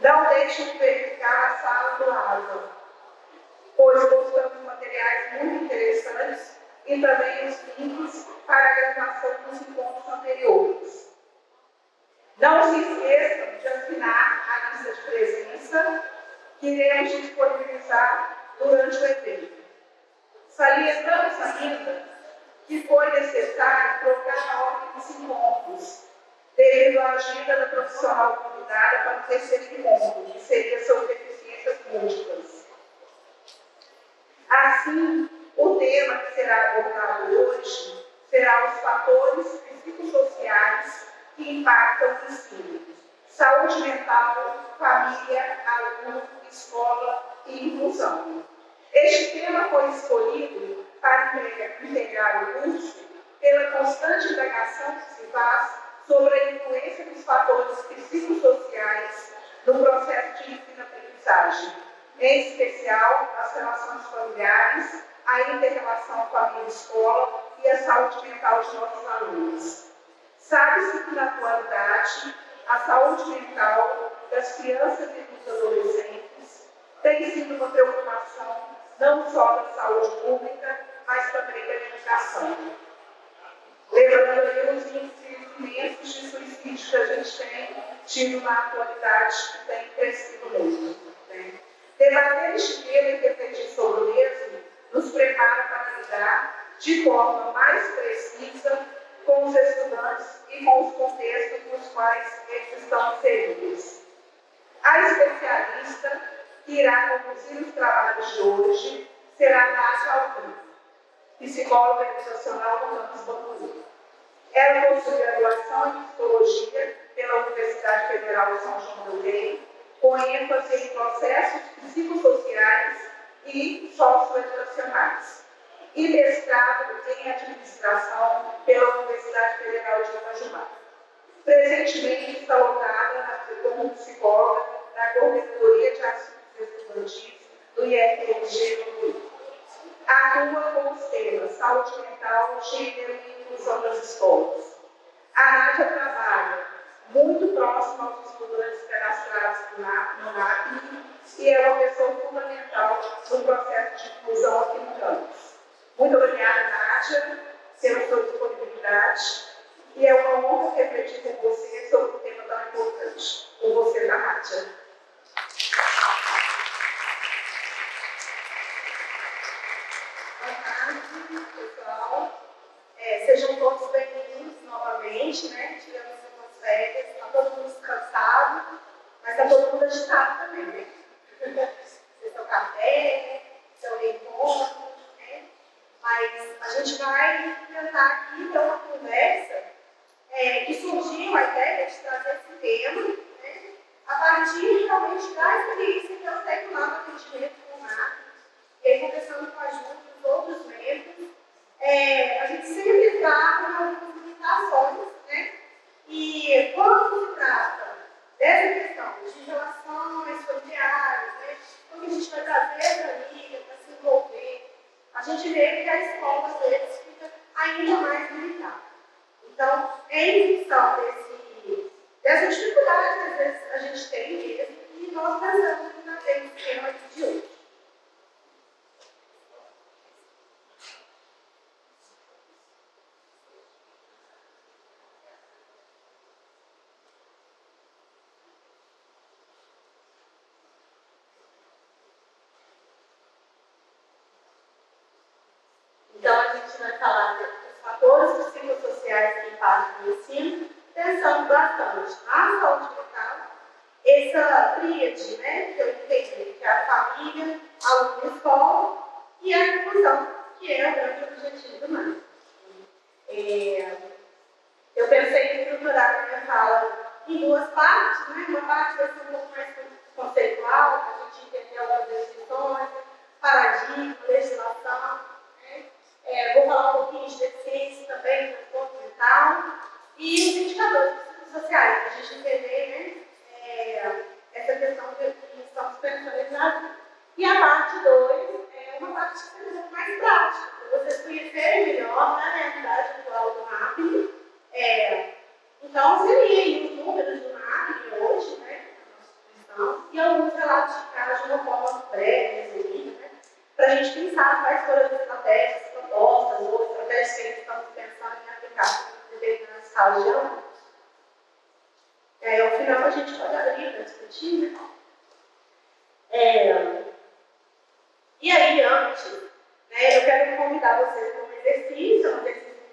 Não deixe de verificar a sala do lado, pois postamos materiais muito interessantes e também os links para a gravação dos encontros anteriores. Não se esqueçam de assinar a lista de presença que iremos disponibilizar durante o evento. Salientamos ainda que foi necessário trocar a ordem dos encontros, devido à agenda da profissional convidada para o terceiro encontro, que seria sobre deficiências múltiplas. Assim, o tema que será abordado hoje será os fatores psicossociais que impactam o ensino: saúde mental, família, aluno, escola e inclusão. Este tema foi escolhido para integrar o curso pela constante indagação que se faz sobre a influência dos fatores psicossociais no processo de ensino-aprendizagem, em especial as relações familiares, a inter-relação família-escola e a saúde mental de nossos alunos. Sabe-se que, na atualidade, a saúde mental das crianças e dos adolescentes tem sido uma preocupação não só da saúde pública, mas também da educação. Lembrando aí os índices imensos de suicídio que a gente tem tido na atualidade, que tem crescido muito. Né? Debater este tema e refletir sobre o mesmo nos prepara para lidar de forma mais precisa com os estudantes e com os contextos nos quais eles estão inseridos. A especialista que irá conduzir os trabalhos de hoje será Nádia Alvim, psicóloga educacional no campus Bambuí. Ela possui graduação em Psicologia pela Universidade Federal de São João del Rei, com ênfase em processos psicossociais e socioeducacionais, e mestrado em Administração pela Universidade Federal de Itajubá. Presentemente está lotada como psicóloga na Coordenadoria de Assuntos Estudantis do IFMG do Rio. Atua com os temas saúde mental, gênero e inclusão das escolas. A Nádia trabalha muito próxima aos estudantes cadastrados no NAP e é uma pessoa fundamental no processo de inclusão aqui no campus. Muito obrigada, Nádia, pela sua disponibilidade, e é uma honra refletir com você sobre um tema tão importante, com você, da Nádia. Pessoal, sejam todos bem-vindos novamente, né? Tivemos umas férias, está todo mundo descansado, mas está todo mundo agitado também, né? Vocês estão café, seu reencontro, né? Mas a gente vai tentar aqui ter uma conversa que surgiu a ideia de trazer esse tema, né? A partir realmente da experiência que eu tenho lá no atendimento com o NAP, e aí conversando com a Ju e os outros membros, a gente sempre está com algumas limitações, né? E quando se trata dessa questão de relações familiares, né? Como a gente vai trazer a família para se envolver, a gente vê que a escola, às vezes, fica ainda mais limitada. Então, em função dessa dificuldade que às vezes a gente tem mesmo, e nós pensamos em trazer esse tema aqui de hoje. Então, a gente vai falar dos fatores psicossociais que impactam o ensino, pensando bastante na saúde mental, essa tríade, né, que eu entendi, que é a família, aluno e escola, e a inclusão, que é o grande objetivo do MAP. Eu pensei em estruturar a minha fala em duas partes, né? Uma parte vai ser um pouco mais conceitual, para a gente entender algumas definições, paradigma, legislação, né? Vou falar um pouquinho de deficiência também, transporte mental, e os indicadores sociais, para a gente entender, né, essa questão que estamos personalizados. E a parte 2 é uma parte que é um pouco mais prática, para vocês conhecerem melhor, né, a realidade atual do MAP. Então, seria aí os números do MAP hoje, né, na nossa não, e alguns relatos de caso de uma forma breve, resumida, né, para a gente pensar quais foram as estratégias propostas ou estratégias que eles estamos pensando em aplicar em determinadas salas de alunos. E aí, ao final, a gente pode abrir para discutir, né? E aí, antes, né, eu quero convidar vocês para um exercício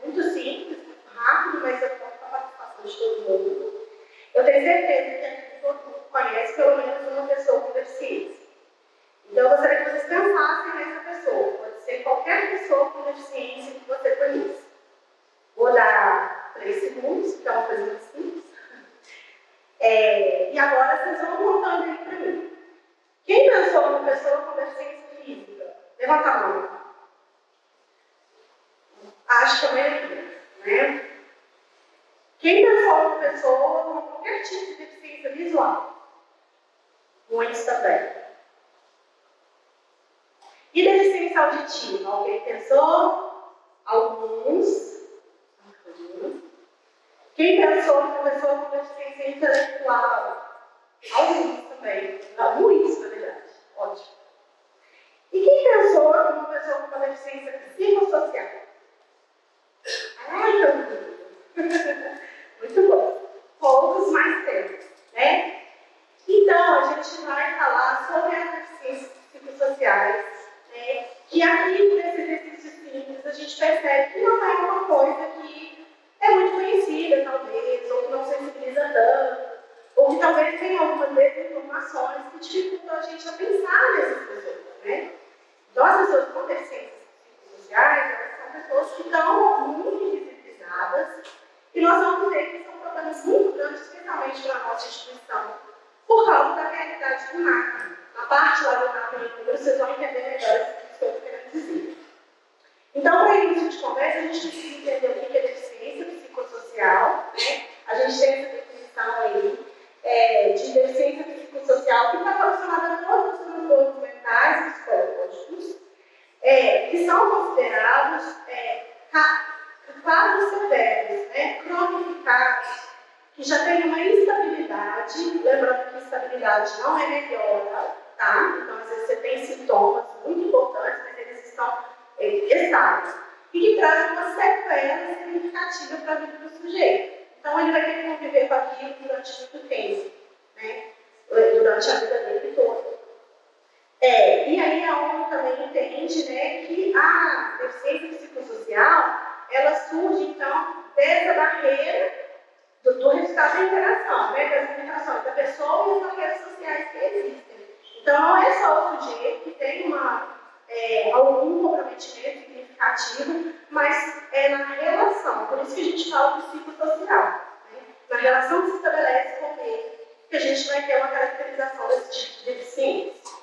muito simples, muito rápido, mas eu conto com a participação de todo mundo. Eu tenho certeza que aqui todo mundo conhece pelo menos uma pessoa com deficiência. Então, eu gostaria que vocês pensassem nessa pessoa. Pode ser qualquer pessoa com deficiência que você conheça. Vou dar 3 segundos, que é uma coisa muito simples. E agora vocês vão contando aí para mim. Quem pensou numa pessoa com deficiência física? Levanta a mão. Acho que a maioria, né? Quem pensou numa pessoa com qualquer tipo de deficiência visual? Muitos também. E deficiência auditiva? Alguém pensou? Alguns. Quem pensou numa pessoa com deficiência intelectual? Alguns também. Muitos, na verdade. Ótimo. E quem pensou numa pessoa com uma deficiência psicossocial? Ai, meu Deus! Muito bom. Poucos, mais temos, né? Então, a gente vai falar sobre as deficiências psicossociais, né? Que aqui, nesse exercício simples, a gente percebe que não é uma coisa que é muito conhecida, talvez, ou que não sensibiliza tanto, ou que talvez tenha algumas desinformações que dificultam a gente a pensar nessas pessoas, né? Então, as pessoas com deficiências psicossociais, elas são pessoas que estão muito invisibilizadas e nós vamos ver que são problemas muito grandes, especialmente para a nossa instituição, por causa da realidade do macro. Na parte lá do macro em número, vocês vão entender melhor o que eu estou querendo dizer. Então, para início de conversa, a gente precisa entender o que é deficiência psicossocial, né? A gente tem essa definição aí de deficiência psicossocial que está relacionada a todos os transtornos mentais e psicológicos, que são considerados quadros severos, né? Cronificados, que já tem uma instabilidade, lembrando que instabilidade não é melhora, tá? Então, às vezes você tem sintomas muito importantes, mas eles estão estáveis, e que trazem uma sequela significativa para a vida do sujeito. Então, ele vai ter que conviver com aquilo durante muito tempo, né? Durante a vida dele toda. E aí a ONU também entende, né, que a deficiência psicossocial, ela surge, então, dessa barreira do resultado da interação, né, das limitações da pessoa e as barreiras sociais que existem. Então, não é só o sujeito que tem algum comprometimento significativo, mas é na relação. Por isso que a gente fala do psicossocial. Né? Na relação que se estabelece com ele, que a gente vai ter uma caracterização desse tipo de deficiência.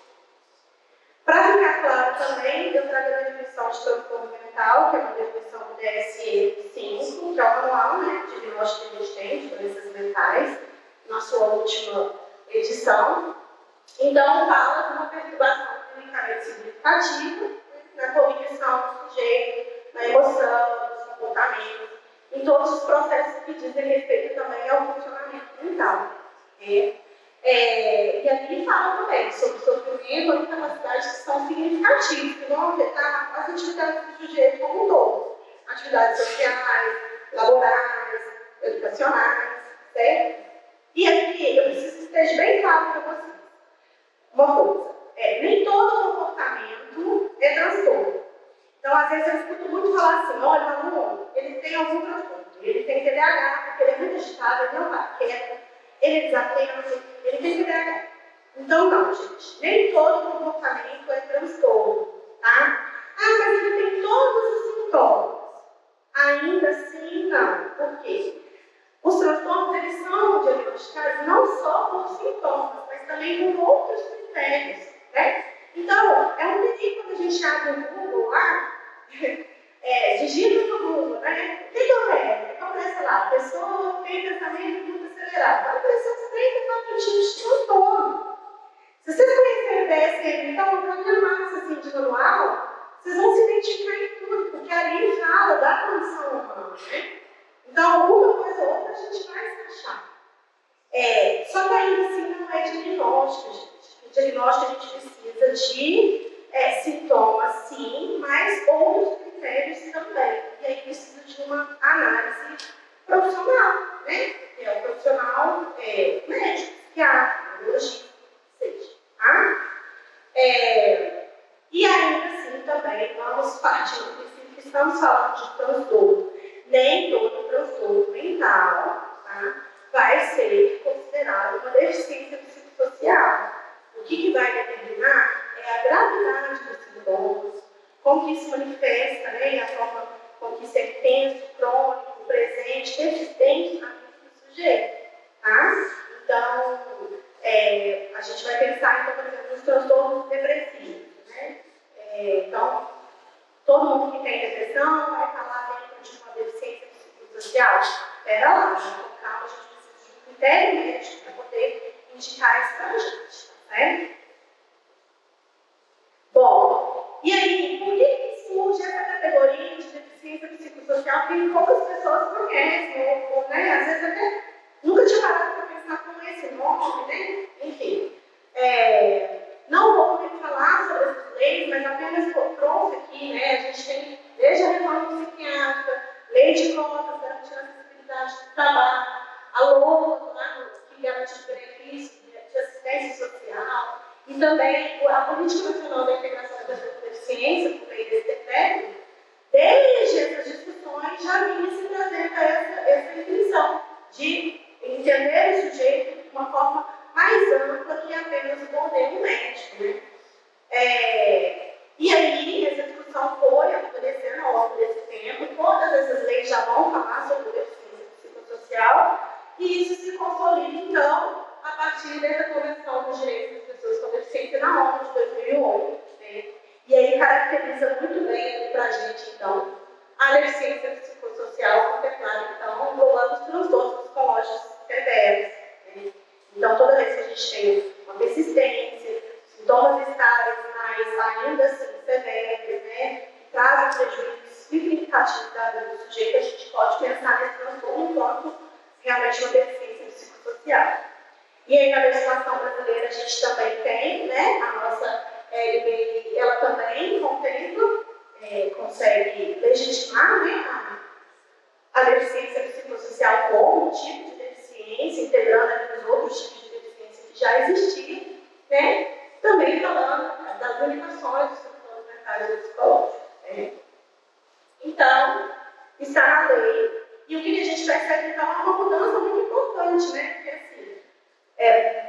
Para ficar claro também, eu trago a definição de transtorno mental, que é uma definição do DSM-5, que é o manual, né, de diagnóstico que a gente tem de doenças mentais, na sua última edição. Então, fala de uma perturbação clinicamente significativa na cognição do sujeito, na emoção, nos comportamentos, em todos os processos que dizem respeito também ao funcionamento mental. E aqui fala também sobre sofrimento ou incapacidades que são significativas, que vão afetar as atividades do sujeito como um todo. Atividades sociais, laborais, educacionais, certo? E aqui eu preciso que esteja bem claro para vocês. Uma coisa, nem todo comportamento é transtorno. Então, às vezes eu escuto muito falar assim, olha, o aluno, ele tem algum transtorno, ele tem TDAH, porque ele é muito agitado, ele não vai quieto, ele é desatento, ele tem TDAH. Então, não, gente, nem todo comportamento é transtorno, tá? Ah, mas ele tem todos os sintomas. Ainda assim, não. Por quê? Os transtornos, eles são diagnosticados não só por sintomas, mas também por outros critérios, né? Então, é um perigo quando a gente abre o Google lá, digita no Google, né? O que eu vejo? Aparece lá, pessoa tem pensamento muito acelerado. Vai aparecer uns 3 ou 4 tipos de transtorno. Se vocês conhecerem o DSM, então, uma coisa massa assim, de manual, vocês vão se identificar em tudo, porque ali fala da condição humana, né? Então, uma coisa ou outra a gente vai se achar. Só que ainda assim não é diagnóstico, gente. O diagnóstico a gente precisa de sintomas, sim, mas outros critérios também. E aí precisa de uma análise profissional, né? Que é o profissional médico, psiquiatra, neurologista, seja. Tá? E ainda assim também vamos partir do princípio que estamos falando de transtorno. Nem todo transtorno mental, tá, vai ser considerado uma deficiência psicossocial. O que vai determinar é a gravidade dos sintomas, como que isso manifesta, né, a forma como que isso é intenso, crônico, presente, persistente na vida do sujeito. Tá? Então, a gente vai pensar, então, por exemplo, nos transtornos depressivos. Né? Então, todo mundo que tem depressão vai falar dentro de uma deficiência psicossocial. Espera lá, calma, a gente precisa de um critério médico para poder indicar isso para a gente. Tá certo? Bom, e aí, por que surge essa categoria de deficiência psicossocial que poucas pessoas conhecem, ou né, às vezes até nunca tinha parado para pensar com esse nome, né? Enfim. Não vou falar sobre essas leis, mas apenas trouxe aqui, né? A gente tem, desde a reforma psiquiátrica, lei de cotas, garantindo a acessibilidade do trabalho, a LOA, né, que garante os benefícios de assistência social, e também a Política Nacional da Integração das Pessoas com Deficiência, por meio desse decreto, desde essas discussões já vinha se trazendo essa definição de entender o sujeito de uma forma mais ampla que apenas o modelo médico. Né? E aí, essa discussão foi acontecendo ao longo desse tempo, todas essas leis já vão falar sobre deficiência psicossocial, e isso se consolida, então, a partir dessa Convenção dos Direitos das Pessoas com Deficiência na ONU de 2008. Né? E aí caracteriza muito bem para a gente, então, a deficiência psicossocial contemplada, então, englobando os transtornos psicológicos severos. Né? Então, toda vez que a gente tem uma persistência, sintomas estáveis, mas ainda assim severos, né, que trazem prejuízos significativos da vida do sujeito, a gente pode pensar nesse transtorno enquanto realmente uma deficiência psicossocial. E aí, na legislação brasileira, a gente também tem, né, a nossa LBI, ela também contempla, consegue legitimar, né, a deficiência psicossocial como um tipo de deficiência, integrando os outros tipos de deficiência que já existiam, né, também falando das limitações dos transtornos mentais e psicológicos. Né. Então, está na lei, e o que a gente percebe, então, é uma mudança muito importante, né, porque assim,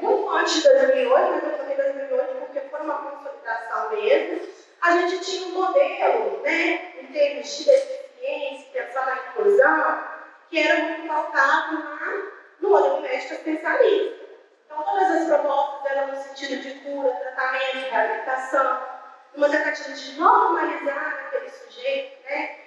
muito antes de 2008, mas eu falei 2008 porque foi uma consolidação mesmo, a gente tinha um modelo, né, em termos de deficiência, pensar na inclusão, que era muito pautado no modelo médico especialista. Então, todas as propostas eram no sentido de cura, tratamento, reabilitação, uma tentativa de normalizar aquele sujeito, né?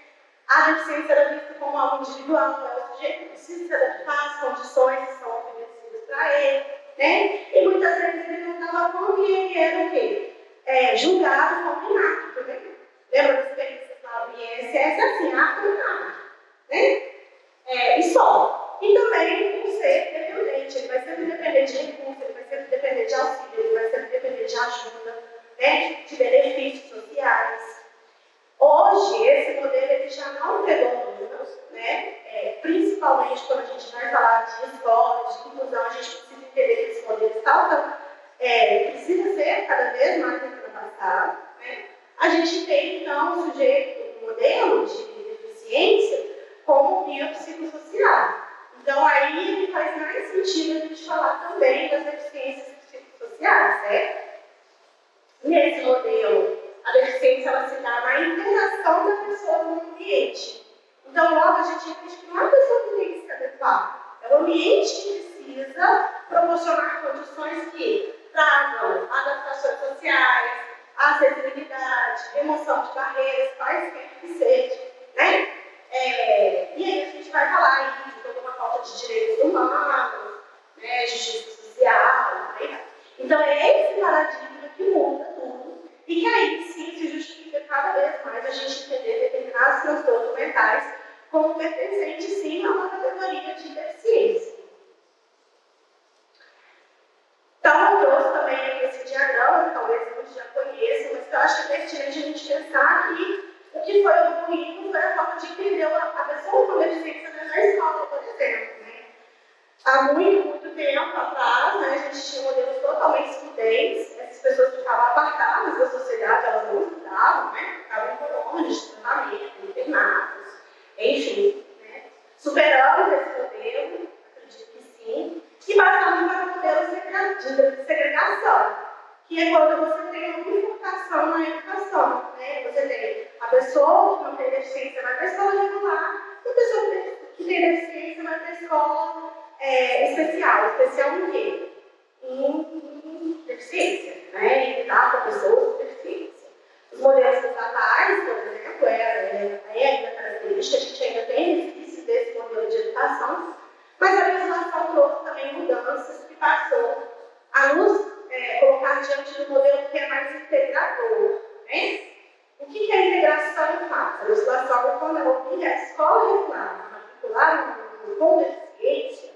A deficiência era vista como algo individual, o sujeito precisa se adaptar às condições que são oferecidas para ele, né? E muitas vezes ele não estava como e ele era o quê? Julgado como inapto, né? Lembra das experiências lá do INSS? Assim, apto e inapto, né? E só. E também por ser dependente, ele vai sempre depender de recursos, ele vai sempre depender de auxílio, ele vai sempre depender de ajuda, né? De benefícios sociais. Hoje, esse modelo ele já não predomina, né? Principalmente quando a gente vai falar de escola, de inclusão, a gente precisa entender que esse modelo precisa ser cada vez mais ultrapassado. Né? A gente tem, então, o sujeito, um modelo de deficiência como biopsicossocial. Então, aí faz mais sentido a gente falar também das deficiências psicossociais, certo? Nesse modelo, a deficiência ela se dá na interação da pessoa no ambiente. Então, logo a gente entende que não é a pessoa que tem que se adequar, é o ambiente que precisa proporcionar condições que tragam adaptações sociais, acessibilidade, remoção de barreiras, quaisquer que seja. Né? E aí a gente vai falar aí de toda uma falta de direitos humanos, né, justiça social, né? Então é esse paradigma que muda tudo e que aí sim se justifica cada vez mais a gente entender determinados transtornos mentais como pertencentes sim a uma categoria de deficiência. Há muito tempo atrás, né, a gente tinha modelos totalmente excludentes, essas pessoas ficavam apartadas da sociedade, elas não estudavam, né, ficavam em colônias de tratamento, internados, enfim. Né. Superamos esse modelo, acredito que sim, e passamos para o modelo de segregação, que é quando você tem uma bifurcação na educação. Né. Você tem a pessoa que não tem deficiência vai para a escola regular, e a pessoa que tem deficiência vai para a escola especial. Especial em quê? Em deficiência, né? Em lidar com pessoas com deficiência. Os modelos estatais, por exemplo, ainda característica, a gente ainda tem resquícios desse modelo de educação, mas a legislação trouxe também mudanças que passou a nos colocar diante do modelo que é mais integrador. Né? O que a integração faz? A legislação, quando ela obriga a escola regular, matricular com deficiência,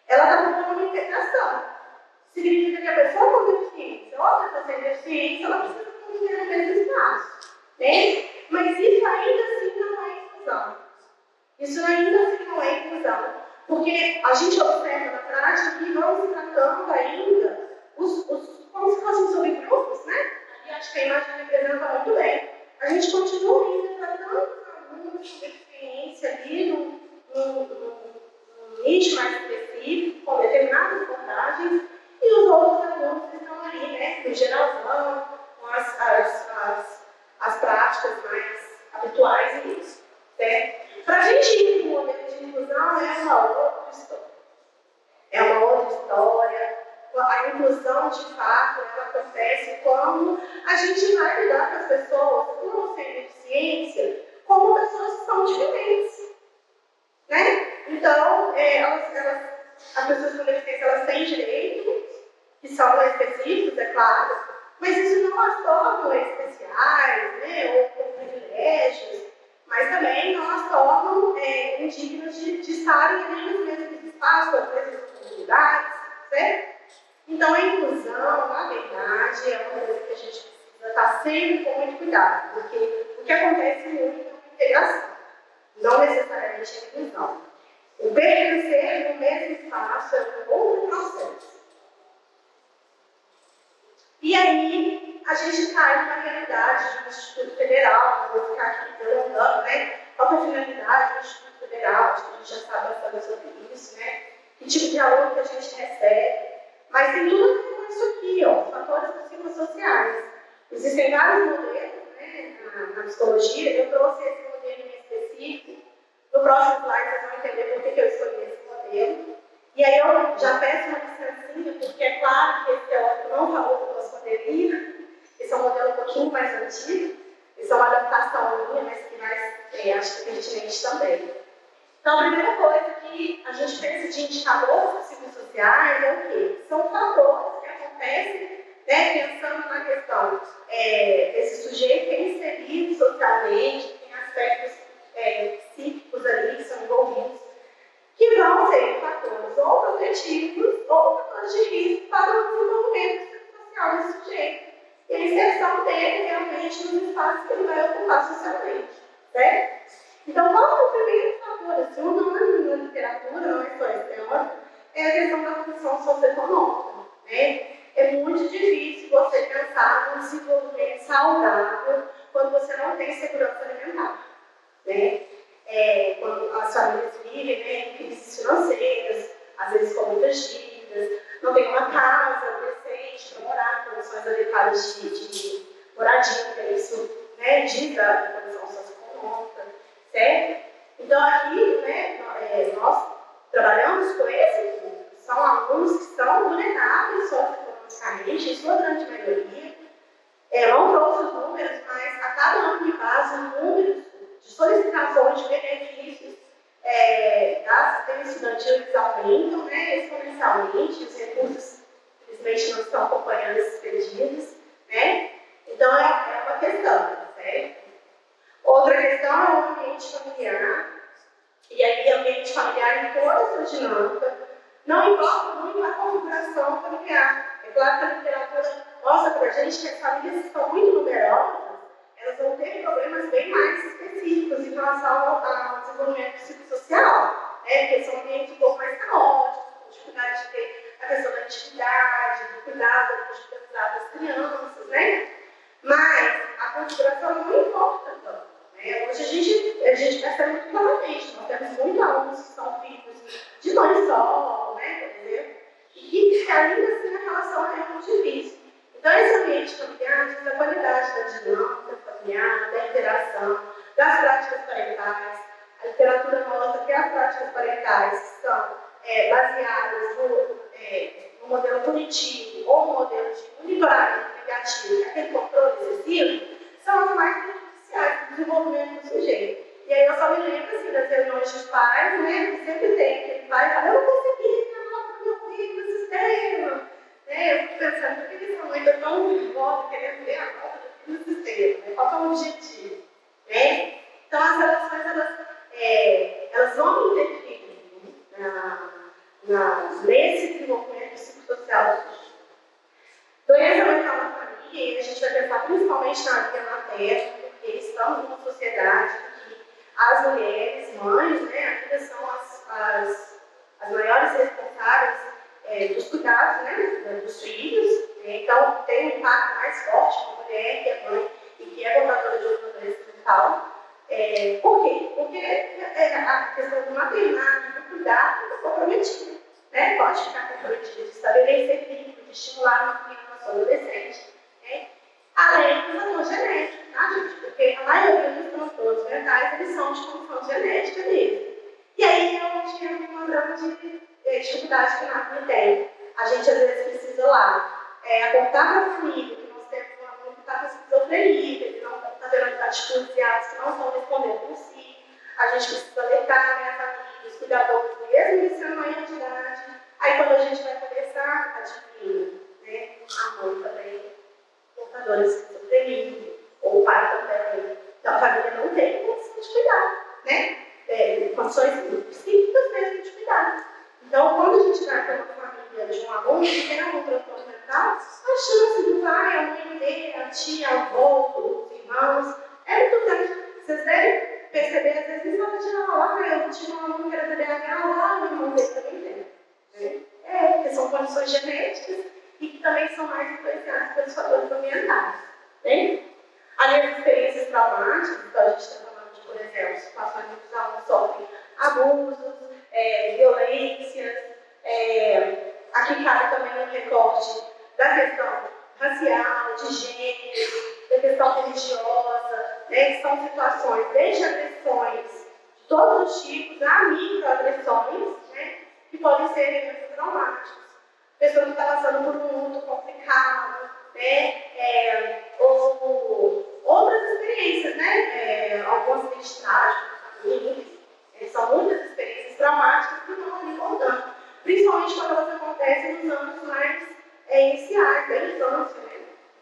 ela está propondo uma integração. Significa que a pessoa com deficiência ou a pessoa sem deficiência, ela precisa conviver no mesmo espaço. Né? Mas isso ainda assim não é inclusão. Isso ainda assim não é inclusão. Porque a gente observa na prática que vão se tratando ainda como se fossem subgrupos, né? E acho que a imagem representa muito bem. A gente continua ainda tratando os alunos com deficiência ali num nicho mais específico, com determinadas abordagens, e os outros alunos que estão ali, né, no geralzão, com as práticas mais habituais nisso. Certo? Para a gente ir para o modelo de inclusão é uma outra história. É uma outra história. A inclusão, de fato, ela acontece quando a gente vai lidar com as pessoas com ou sem deficiência como pessoas que são diferentes. Né? Então, as pessoas com deficiência elas têm direitos, que são específicos, é claro, mas isso não as torna especiais, né? Ou com privilégios, mas também não as tornam indignas de estarem ali nos mesmos espaços, nas mesmas oportunidades, certo? Então, a inclusão, na verdade, é uma coisa que a gente precisa estar sempre com muito cuidado, porque o que acontece muito é a integração, não necessariamente a inclusão. O pertencer no mesmo espaço é um outro processo. E aí, a gente cai numa realidade do Instituto Federal, vou ficar aqui delongando, né? Qual é a finalidade do Instituto Federal? Acho que a gente já sabe bastante sobre isso, né? Que tipo de aluno que a gente recebe. Mas tem tudo a ver com isso aqui, ó, os fatores psicossociais. Existem vários modelos, né, na psicologia. Eu trouxe esse modelo em específico. No próximo slide vocês vão entender por que eu escolhi esse modelo. E aí eu já peço uma licencinha, porque é claro que esse teórico não falou que nós poderíamos. Esse é um modelo um pouquinho mais antigo. Esse é uma adaptação minha, mas que mais, acho que pertinente também. Então, a primeira coisa que a gente pensa de indicadores psicossociais é o quê? São fatores que acontecem, né, pensando na questão desse sujeito que é inserido socialmente, que tem aspectos psíquicos ali que são envolvidos, que vão ser fatores ou protetivos ou fatores de risco para o desenvolvimento psicossocial desse sujeito. E a inserção dele realmente nos espaços que ele vai ocupar socialmente. Certo? Então, qual é o primeiro fator? Assim, não é na literatura, não é só esse teórico, é a questão da função socioeconômica. Né? É muito difícil você pensar num desenvolvimento saudável quando você não tem segurança alimentar. Né? Quando as famílias vivem, né, em crises financeiras, às vezes com muitas dívidas, não tem uma casa decente para morar, condições adequadas de moradia, isso, né, diz a condição socioeconômica, certo? Então, aqui, né, nós trabalhamos com esse público. São alunos que são vulneráveis socioeconomicamente, em sua grande maioria. Não trouxe os números, mas a cada ano que passa, os números de solicitações de benefícios da assistência estudantil eles aumentam, né, exponencialmente, os recursos, infelizmente, não estão acompanhando esses pedidos, né? Então, é uma questão, certo? Outra questão é o ambiente familiar, e aí o ambiente familiar em toda a sua dinâmica não importa muito a configuração familiar. É claro que a literatura mostra para a gente que as famílias que são muito numerosas, elas vão ter problemas bem mais específicos em relação ao desenvolvimento psicossocial, né? Porque são ambientes um pouco mais caóticos, oportunidade de ter a questão da atividade, do cuidado das crianças, né? Mas a configuração não importa tanto. Né? Hoje a gente percebe muito claramente, nós temos muitos alunos que são filhos de mãe solo, né, por exemplo, e que ainda assim a relação é muito difícil. Então, esse ambiente familiar diz a qualidade da dinâmica familiar, da interação, das práticas parentais. A literatura mostra que as práticas parentais são baseadas no modelo punitivo ou no modelo de monitoramento negativo, aquele controle excessivo, são as mais prejudiciais para o desenvolvimento do sujeito. E aí eu só me lembro assim, das reuniões dos pais, né, que sempre tem aquele pai que fala, eu não consegui a nota do meu filho no sistema. Né? Eu fico pensando, por que essa mãe está tão nervosa querendo ver a nota do filho no sistema? Né? Qual é o objetivo? Né? Então as relações, elas vão interferir nesse desenvolvimento psicossocial do sujeito. Doença mental na família, e a gente vai pensar principalmente na via materna, porque estamos numa sociedade em que as mulheres, mães, né, ainda são as maiores responsáveis dos cuidados, né, dos filhos. Então, tem um impacto mais forte na mulher, que é mãe e que é portadora de outra doença mental. Por quê? Porque a questão do maternário, do cuidado, está comprometida. Né? Pode ficar comprometida de estabelecer vínculo, de estimular uma criança ou adolescente. Né? Além do fator genético, tá, gente? Porque a maioria dos transtornos mentais, eles são de condição genética mesmo. E aí, realmente, é uma grande dificuldade que a NAFME tem. A gente, às vezes, precisa lá apontar para a família que nós temos um aluno que está com esquizofrenia, que não está tendo atitudes e atos que não estão respondendo por si. A gente precisa alertar, né, a família, os cuidadores, mesmo iniciando maior de idade. Aí, quando a gente vai conversar, adivinha, né? A mãe também, portadora de esquizofrenia, ou o pai também. Então, a família não tem condição de cuidar, né? Condições psíquicas mesmo de cuidar. Então, quando a gente vai para uma família de um aluno que tem algum transtorno mental, a chance do pai, a mãe dele, a tia, a avó, os irmãos, é muito grande. Vocês devem perceber, às vezes, em sala de aula, eu tinha um aluno que era TDAH, lá, o irmão dele também tem. Porque são condições genéticas e que também são mais influenciadas pelos fatores ambientais. Né? Além das experiências traumáticas, então a gente está falando de, por exemplo, situações em que os alunos sofrem abusos, violências, aqui cabe também um recorte da questão racial, de gênero, da questão religiosa, né, que são situações desde agressões de todos os tipos a microagressões, né, que podem ser eventos traumáticos. A pessoa que está passando por um luto complicado, né, ou outras experiências, né, alguns acidentes trágicos, famílias. São muitas experiências traumáticas que estão ali voltando, principalmente quando elas acontecem nos anos mais iniciais da infância, né?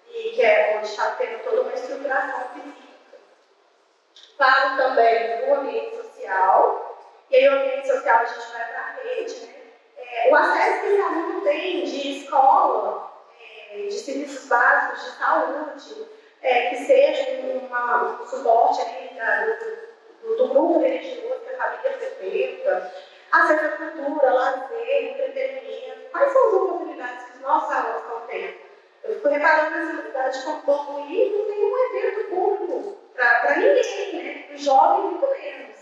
E que é onde está tendo toda uma estruturação física. Falo também do ambiente social, e aí o ambiente social a gente vai para a rede, né? O acesso que esse aluno tem de escola, de serviços básicos de saúde, que seja um suporte ali do grupo religioso que a família frequenta, acesso à cultura, lazer, entretenimento. Quais são as oportunidades que os nossos alunos estão tendo? Eu fico reparando nessa cidade de Campo Bom não tem um evento público para ninguém, né? Para os jovens, muito menos.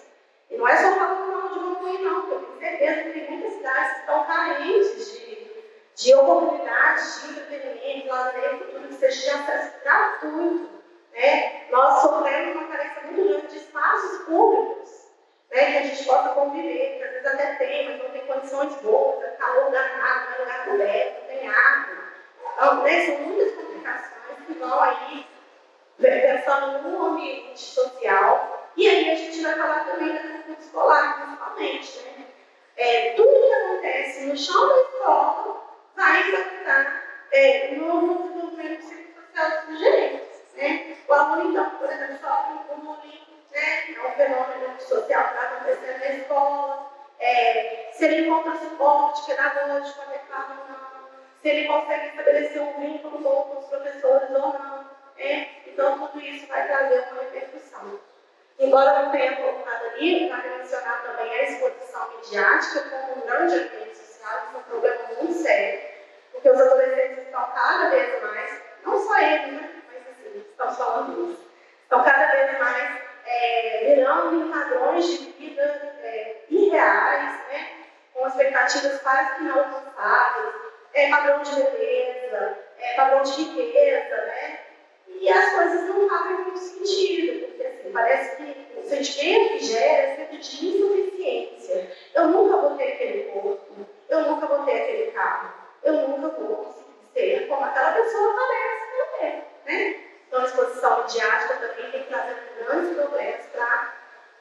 E não é só falando mal de Campo não, porque eu tenho certeza que tem muitas cidades que estão carentes de oportunidades de entretenimento, de lazer, cultura, que seja de acesso gratuito. Né? Nós sofremos uma carência muito grande de espaços públicos, né? Que a gente possa conviver, que às vezes até tem, mas não tem condições boas, é calor danado, não é lugar coberto, não tem água. Então, né, são muitas complicações que vão aí pensando no ambiente social. E aí a gente vai falar também da questão escolar, principalmente. Né? Tudo que acontece no chão da escola vai impactar no desenvolvimento psicossocial do sujeito. Né? O aluno, então, por exemplo, sofre um bullying, né? É um fenômeno social que está acontecendo na escola. Se ele encontra suporte pedagógico adequado ou não, se ele consegue estabelecer um vínculo bom com os professores ou não. Então, tudo isso vai trazer uma repercussão. Embora não tenha colocado ali, vale mencionar também a exposição midiática como um grande ambiente social, um problema muito sério, porque os adolescentes estão cada vez mais, não só eles, né, mas assim, estamos falando disso, estão cada vez mais mirando em padrões de vida irreais, né, com expectativas quase que inalcançáveis, padrão de beleza, padrão de riqueza, né? E as coisas não fazem muito sentido, porque assim, parece que o sentimento que gera é sempre de insuficiência. Eu nunca vou ter aquele corpo, eu nunca vou ter aquele carro, eu nunca vou conseguir ser como aquela pessoa parece que eu tenho, né? Então a exposição midiática também tem trazido grandes problemas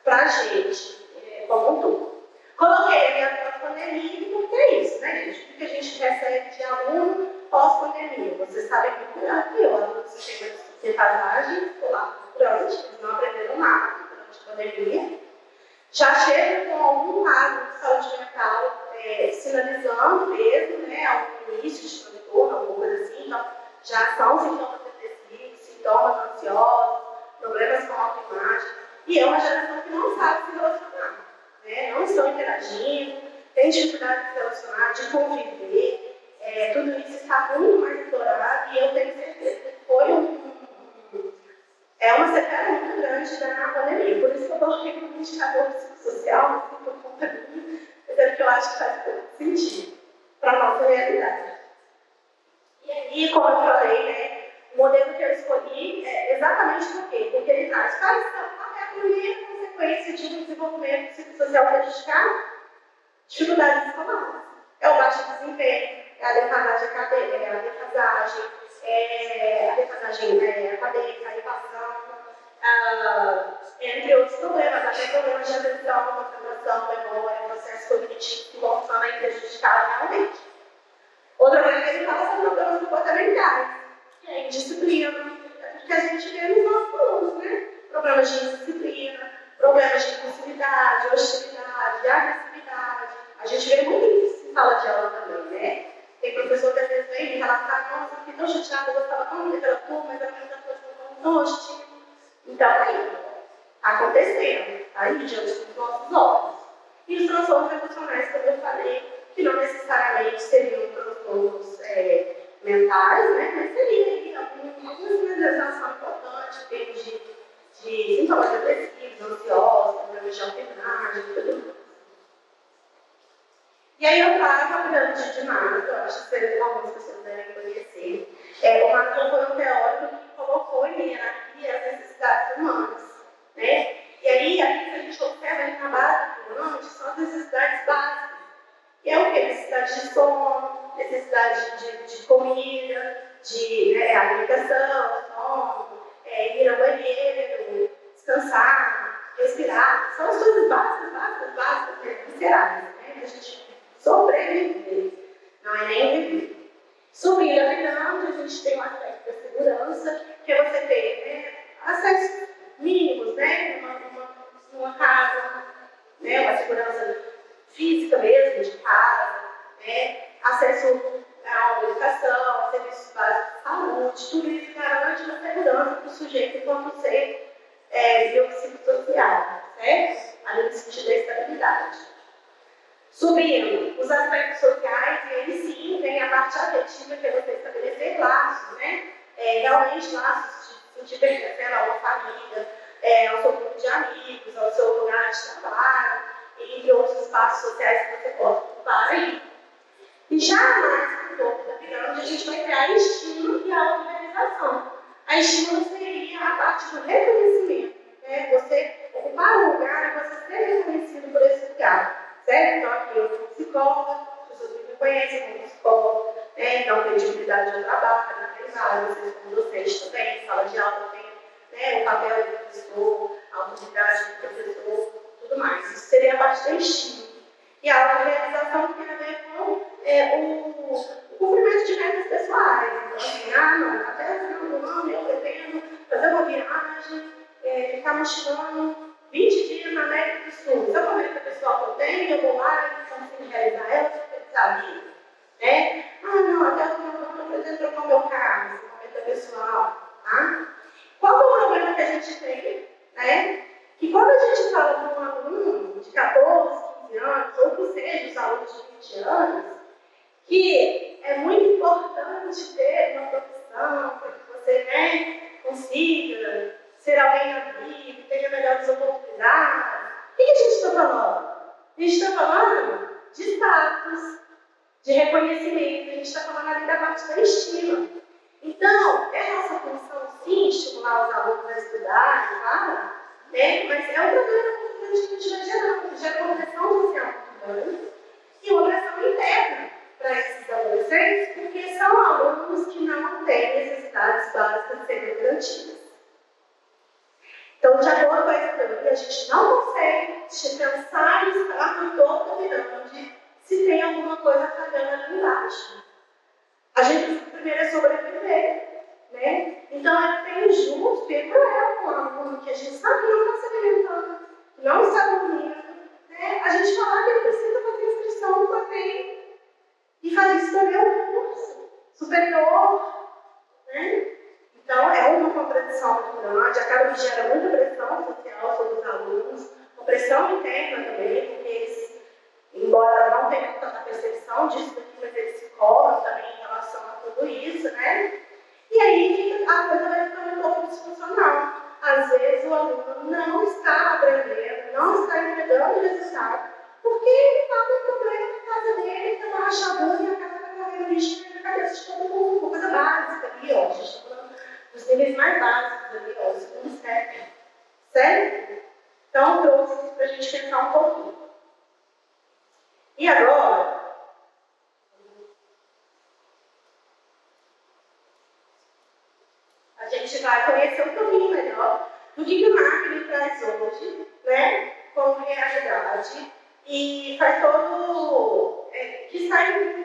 para a gente, como um todo. Coloquei a pandemia porque é isso, né, gente? O que a gente recebe de aluno pós-pandemia? Vocês sabem muito melhor que eu, alunos do sistema de defasagem escolar durante, eles não aprenderam nada durante a pandemia. Já chegam com algum quadro de saúde mental sinalizando mesmo, né, algum início de transtorno, alguma coisa assim. Então, já são sintomas depressivos, sintomas ansiosos, problemas com autoimagem. E é uma geração que não sabe se relacionar. Não estão interagindo, têm dificuldade de se relacionar, de conviver, tudo isso está muito mais explorado e eu tenho certeza que foi uma sequela muito grande da pandemia. Por isso que eu coloquei como indicador psicossocial, assim, por conta minha, mas é porque eu acho que faz todo sentido para a nossa realidade. E aí, como eu falei, né, o modelo que eu escolhi é exatamente por quê? Porque ele traz qual é a primeira consequência de um desenvolvimento psicossocial prejudicado? Dificuldades escolares. É o baixo desempenho, é a defasagem acadêmica, a defasagem acadêmica, a evasão, entre outros problemas, até problemas de atenção, concentração, memória, processo cognitivo que vão ficando aí prejudicados realmente. Outra coisa que ele fala são problemas comportamentais, que é indisciplina, que a gente vê nos nossos alunos, né? Problemas de indisciplina, problemas de impulsividade, hostilidade, agressividade. A gente vê muito isso em sala de aula também, né? Tem professor que às vezes vem me relatar, nossa, fiquei tão chateada, eu gostava tão daquela turma, mas a minha professora tão hostil. Então, aí, acontecendo, aí, diante dos nossos olhos. E os transtornos emocionais, como eu falei, que não necessariamente seriam transtornos mentais, né? Mas seria alguma sinalização importante em termos de sintomas depressivos, ansiosos, problemas de autoimagem, tudo mais. E aí eu trago a pirâmide de Maslow, eu acho que algumas pessoas devem conhecer. O Maslow foi um teórico que colocou em hierarquia as necessidades humanas, né? E aí, aqui que a gente observa na base da pirâmide são as necessidades básicas. Que é o quê? Necessidade de sono, necessidade de comida, de alimentação, sono, ir ao banheiro, descansar, respirar. São as coisas básicas, viscerais, né? A gente sobreviver, não é nem viver. Subindo a pirâmide, a gente tem um aspecto da segurança, que é você ter acessos mínimos, né? Numa casa, né? Uma segurança física mesmo, de casa, né? Acesso à educação, serviços básicos de saúde, tudo isso garante uma segurança para o sujeito enquanto ser biopsicossocial, certo? Ali no sentido da estabilidade. Subindo os aspectos sociais, e aí sim vem a parte afetiva, que é você estabelecer laços, né? Realmente laços de pertencer a uma família, ao seu grupo de amigos, ao seu lugar de trabalho, entre outros espaços sociais que você possa ocupar aí. E já mais no topo da pirâmide, a gente vai criar estímulo e a autorrealização. A estímulo seria a parte do reconhecimento, né? Você ocupar um lugar e você ser reconhecido por esse lugar. Certo? Então, aqui eu sou psicóloga, as pessoas me reconhecem como psicóloga, né? Então, credibilidade ao trabalho, na empresa, vocês como docentes também, sala de aula tem, né, o papel do professor, a autoridade do professor, tudo mais. Isso seria a parte do estímulo. E a autorrealização tem a ver com o cumprimento de metas pessoais. Então, assim, não, até o final do ano eu pretendo fazer uma viagem, ficar mochilando 20 dias na América do Sul. Se eu for meta pessoal que eu tenho, eu vou lá e consigo realizar ela, eu vou saber. Né? Não, até o final do ano eu pretendo trocar o meu carro, essa é uma meta pessoal. Tá? Qual é o problema que a gente tem? Né? Que quando a gente fala de um aluno de 14, 15 anos, ou que seja os alunos de 20 anos, que é muito importante ter uma profissão para que você, né, consiga ser alguém na vida, tenha melhores oportunidades. O que a gente está falando? A gente está falando de status, de reconhecimento, a gente está falando ali da parte da estima. Então, é nossa função, sim, estimular os alunos a estudarem, claro, né? Mas é um problema que a gente vai gerando, que gera uma pressão social muito grande e uma pressão interna para esses adolescentes, porque são alunos que não têm necessidades básicas serem garantidas. Então, de acordo com essa teoria, a gente não consegue pensar e estar no topo da pirâmide se tem alguma coisa falhando ali embaixo. A gente precisa primeiro sobreviver, né? Então, é bem injusto e cruel com o aluno que a gente sabe que não está se alimentando, não está dormindo, né? A gente falar que ele precisa fazer inscrição no Enem e fazer escolher um curso superior, né? Então, é uma contradição muito grande, acaba que gera muita pressão social sobre os alunos, uma pressão interna também, porque eles, embora não tenham tanta percepção disso daqui, mas eles se cobram também em relação a tudo isso, né? E aí a coisa vai ficando um pouco disfuncional. Às vezes o aluno não está aprendendo, não está entregando o resultado, porque ele está com um problema na casa dele, está uma rachadura e a casa está correndo risco na cabeça de todo mundo, uma coisa básica ali, ó. A gente está falando dos níveis mais básicos ali, ó, o segundo step. Certo? Então, trouxe isso para a gente pensar um pouquinho. E agora, a gente vai conhecer um pouquinho melhor do que o marketing traz hoje, né, como realidade, e faz todo, que sai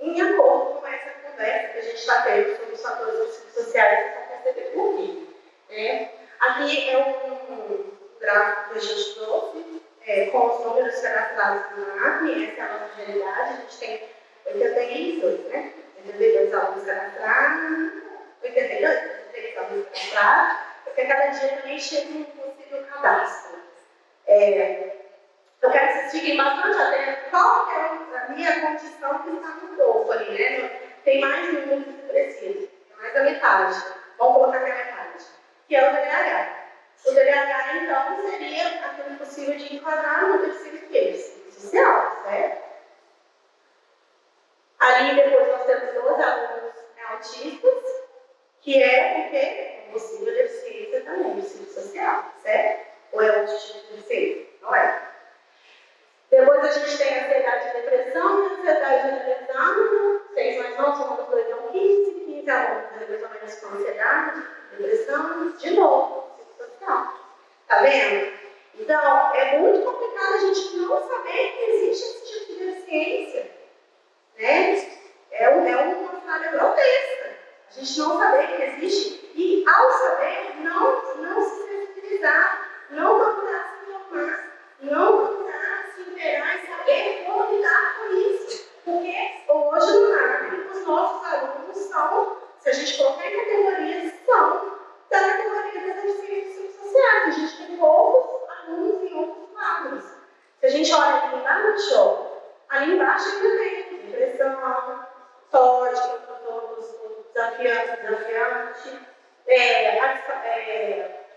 em acordo com essa conversa que a gente está tendo sobre os fatores sociais que são percebidos por mim. Né? Aqui é um gráfico que a gente trouxe, com os números cadastrados no MAP, essa é a nossa realidade, a gente tem 82, né? 82 alunos cadastrados, 82 alunos cadastrados, porque a cada dia também chega um possível cadastro. Eu quero que vocês fiquem bastante atentos qual é a minha condição que está no topo ali, né? Tem mais números que precisam, mais da metade. Vamos colocar aqui a metade, que é o DDH. O DDH, então, seria aquilo possível de enquadrar no terceiro que social, certo? Ali, depois, nós temos 12 alunos autistas, que é o quê? Possível deficiência também, deficiência social, certo? Ou é outro tipo de deficiência? Não é? Depois a gente tem a ansiedade e depressão, e a ansiedade generalizada, 6 mais 9, somos 2, então 15 alunos, mais ou menos com ansiedade, depressão, de novo, social. Tá vendo? Então, é muito complicado a gente não saber que existe esse tipo de deficiência, né? É uma falha grotesca. A gente não saber que existe e, ao saber, não se sensibilizar, não procurar se informar, não procurar se inteirar e saber como lidar com isso. Porque hoje no MAP, os nossos alunos são, se a gente colocar em categorias, são da categoria das deficiências sociais. A gente tem poucos alunos em outros quadros. Se a gente olha ali embaixo, ali embaixo ainda tem depressão, tóxica, desafiante,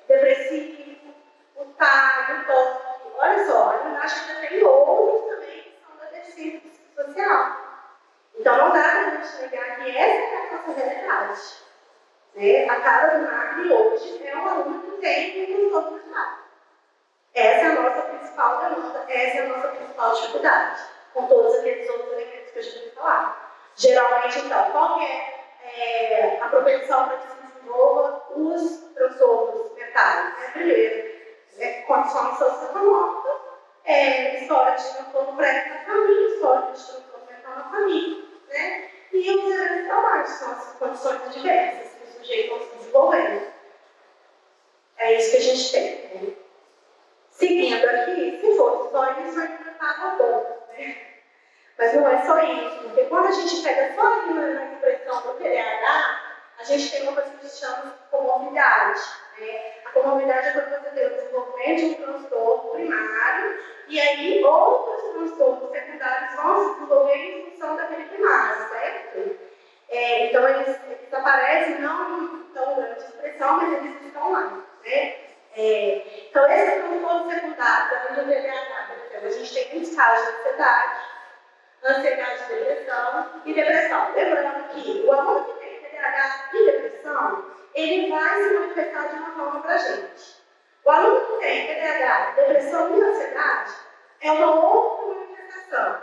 depressivo, o TAG, o TOC. Olha só, ali embaixo ainda tem outros também que são da deficiência psicossocial. Então não dá para a gente negar que essa é a nossa realidade. Né? A cara do MAP hoje é um aluno que tem um transtorno mental. Essa é a nossa principal demanda, essa é a nossa principal dificuldade, com todos aqueles outros elementos que a gente vai falar. Geralmente, então, qual que é a propensão para que se desenvolva os transtornos mentais? Primeiro, condições socioeconômicas, história de transtorno prévio na família, história de transtorno mental na família, né? E os eventos traumáticos, são as condições adversas que o sujeito vai se desenvolvendo. É isso que a gente tem. Né? Seguindo aqui, se fosse só isso, ainda estava bom, né? Mas não é só isso, porque quando a gente pega só ali na expressão do TDAH, a gente tem uma coisa que se chama de comorbidade, Né? A comorbidade é quando você tem o desenvolvimento de um transtorno primário e aí outros transtornos secundários vão se desenvolver em função daquele primário, certo? Então, eles aparecem não tão grande expressão, mas eles estão lá, né? Então, esses transtornos secundários, além do TDAH, por exemplo, a gente tem muitos casos de ansiedade, depressão e depressão. Lembrando que o aluno que tem TDAH e depressão, ele vai se manifestar de uma forma para a gente. O aluno que tem TDAH, depressão e ansiedade é uma outra manifestação.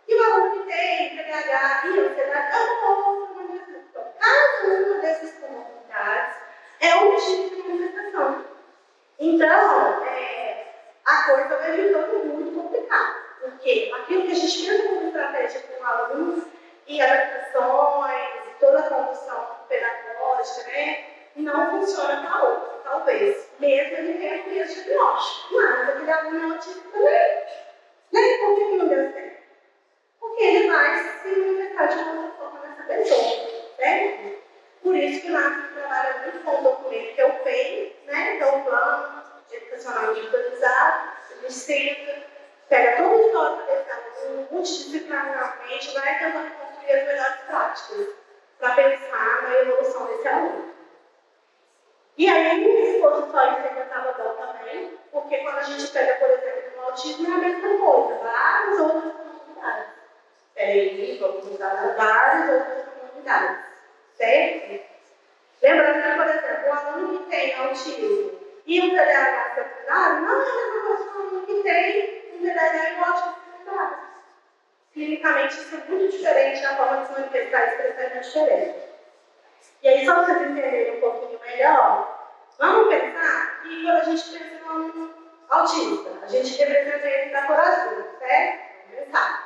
E o aluno que tem TDAH e ansiedade é uma outra manifestação. Então, cada uma dessas comorbidades é um tipo de manifestação. Então, a coisa vai ficando muito complicada. Porque aquilo que a gente pensa como estratégia para um aluno e adaptações, toda a condução pedagógica, né, não funciona para outro, talvez. Mesmo ele tenha um diagnóstico. Mas aquele aluno é autista também. Né? Por que não deu certo? Porque ele vai se manifestar de uma outra forma nessa pessoa. Certo? Por isso que o NASP trabalha muito com o documento que é o PEI, né, que é o Plano Educacional Individualizado. Ele senta, pega todo o histórico desse aluno, multidisciplinarmente, vai tentando construir as melhores práticas para pensar na evolução desse aluno. E aí, se fosse só isso, ainda estava bom também, porque quando a gente pega, por exemplo, o autismo, é a mesma coisa, várias outras comunidades. Peraí, vamos usar várias outras comunidades, certo? Lembrando que, por exemplo, o aluno que tem autismo e um TDAH secundário não é a mesma coisa que o aluno que tem um TDAH e um autismo secundário. Clinicamente, isso é muito diferente, a forma de se manifestar e expressar é muito diferente. E aí, só para vocês entenderem um pouquinho melhor, vamos pensar que quando a gente pensa no aluno autista, a gente representa ele da cor azul, certo? Vamos pensar.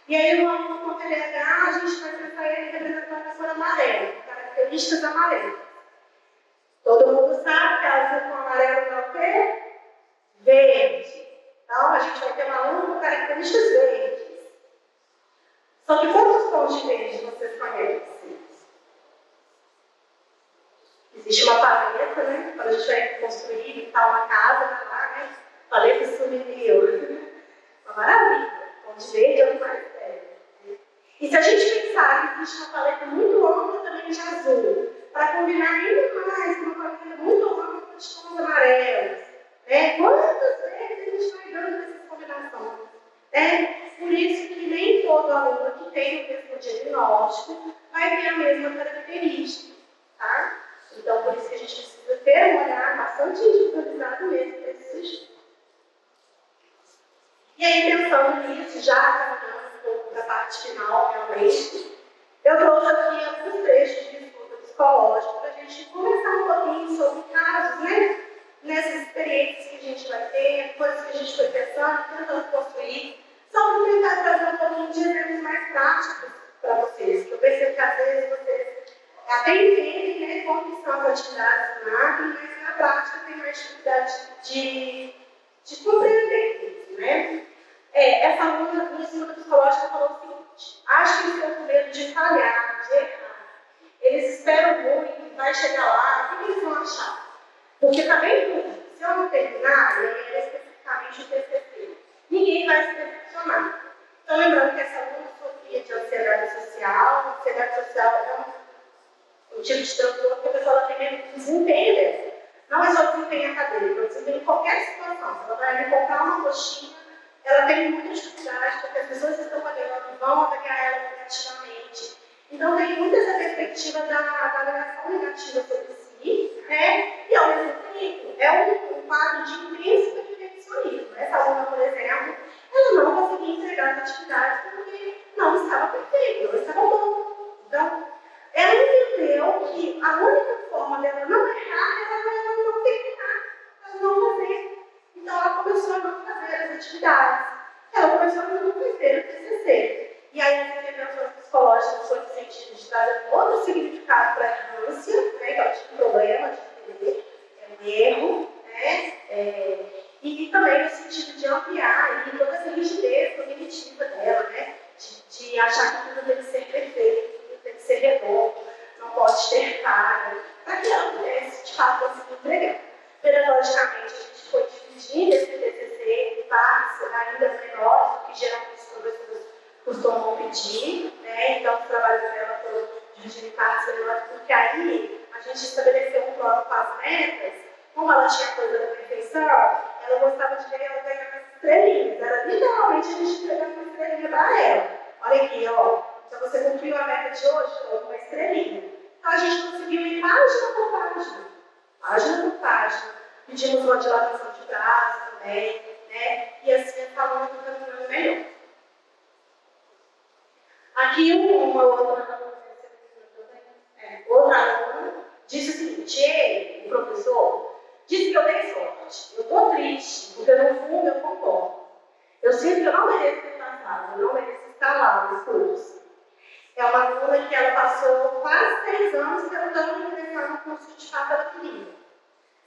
E aí, no aluno com TDAH, a gente vai pensar ele representando a cor amarela, características amarelas. Todo mundo sabe que azul com amarelo dá o quê? Verde. Então, a gente vai ter um aluno com características verdes. Só que quantos tons de verde vocês conhecem? Existe uma paleta, né? Quando a gente vai construir, pintar uma casa, vai lá, né? Paleta souvenir. Uma maravilha. Tom de verde é o mais velho. E se a gente pensar que existe uma paleta muito ampla também de azul, para combinar ainda mais com uma paleta muito ampla de tons amarelos, né? Quantas vezes a gente vai dando essas combinações? Por isso que nem todo aluno que tem o mesmo diagnóstico vai ter a mesma característica, tá? Então, por isso que a gente precisa ter um olhar bastante individualizado mesmo para esse sujeito. E aí, pensando nisso, já caminhando um pouco para a parte final, realmente, eu trouxe aqui alguns trechos de estudo psicológico para a gente conversar um pouquinho sobre casos, né? Nessas experiências que a gente vai ter, coisas que a gente foi pensando, tentando construir, só para tentar trazer um pouquinho de exemplos mais práticos para vocês, porque eu percebo que às vezes vocês até entendem, né, como são as atividades do NAP, mas na prática tem mais dificuldade de compreender isso, né? Essa aluna no estudo psicológico falou o seguinte: acho que eles estão com medo de falhar, de errar. Eles esperam muito, vai chegar lá, o que eles vão achar? Porque está bem ruim. Se eu não terminar, e aí é especificamente o TCC, ninguém vai se decepcionar. Então, lembrando que essa aluna sofria de ansiedade social. Ansiedade social é um tipo de transtorno que a pessoa tem medo de desempenho dela. Não é só desempenho acadêmico, é desempenho em qualquer situação. Se ela vai ali comprar uma coxinha, ela tem muita dificuldade, porque as pessoas que estão olhando vão avaliar ela negativamente. Então, tem muito essa perspectiva da avaliação negativa sobre si, né? E, ao mesmo tempo, é um quadro de intenso perfeccionismo. Essa aluna, por exemplo, ela não conseguia entregar as atividades porque não estava perfeito, não estava bom. Então, ela entendeu que a única forma dela não errar era ela não terminar, ela não fazer. Então, ela começou a não fazer as atividades. Ela começou a não fazer o TCC. E aí, as intervenções psicológicas foram no sentido de trazer outro significado para a infância, né? Então, tinha um problema de entender, um erro, né? E também no sentido de ampliar toda essa rigidez cognitiva dela, né? De achar que tudo tem que ser perfeito, tudo tem que ser redondo, não pode ter falha, para que ela pudesse, de fato, conseguir entregar. dividir, né? Então, o trabalho dela foi dividir em partes menores, porque aí a gente estabeleceu um plano com as metas. Como ela tinha coisa da perfeição, ela gostava de ver ela ganhar umas estrelinhas. Era literalmente a gente entregando uma estrelinha para ela. Olha aqui, ó. Então, você cumpriu a meta de hoje, foi uma estrelinha. Então, a gente conseguiu ir página por página. Página por página. Pedimos uma dilatação de prazo também, né? E assim a aluna está caminhando melhor. Aqui uma outra aluna disse o seguinte: ele, o professor, disse que eu dei sorte. Eu estou triste, porque no fundo eu concordo. Eu sinto que eu não mereço ter passado, eu não mereço estar lá nos cursos. É uma aluna que ela passou quase 3 anos tentando ingressar no curso de fato ela queria.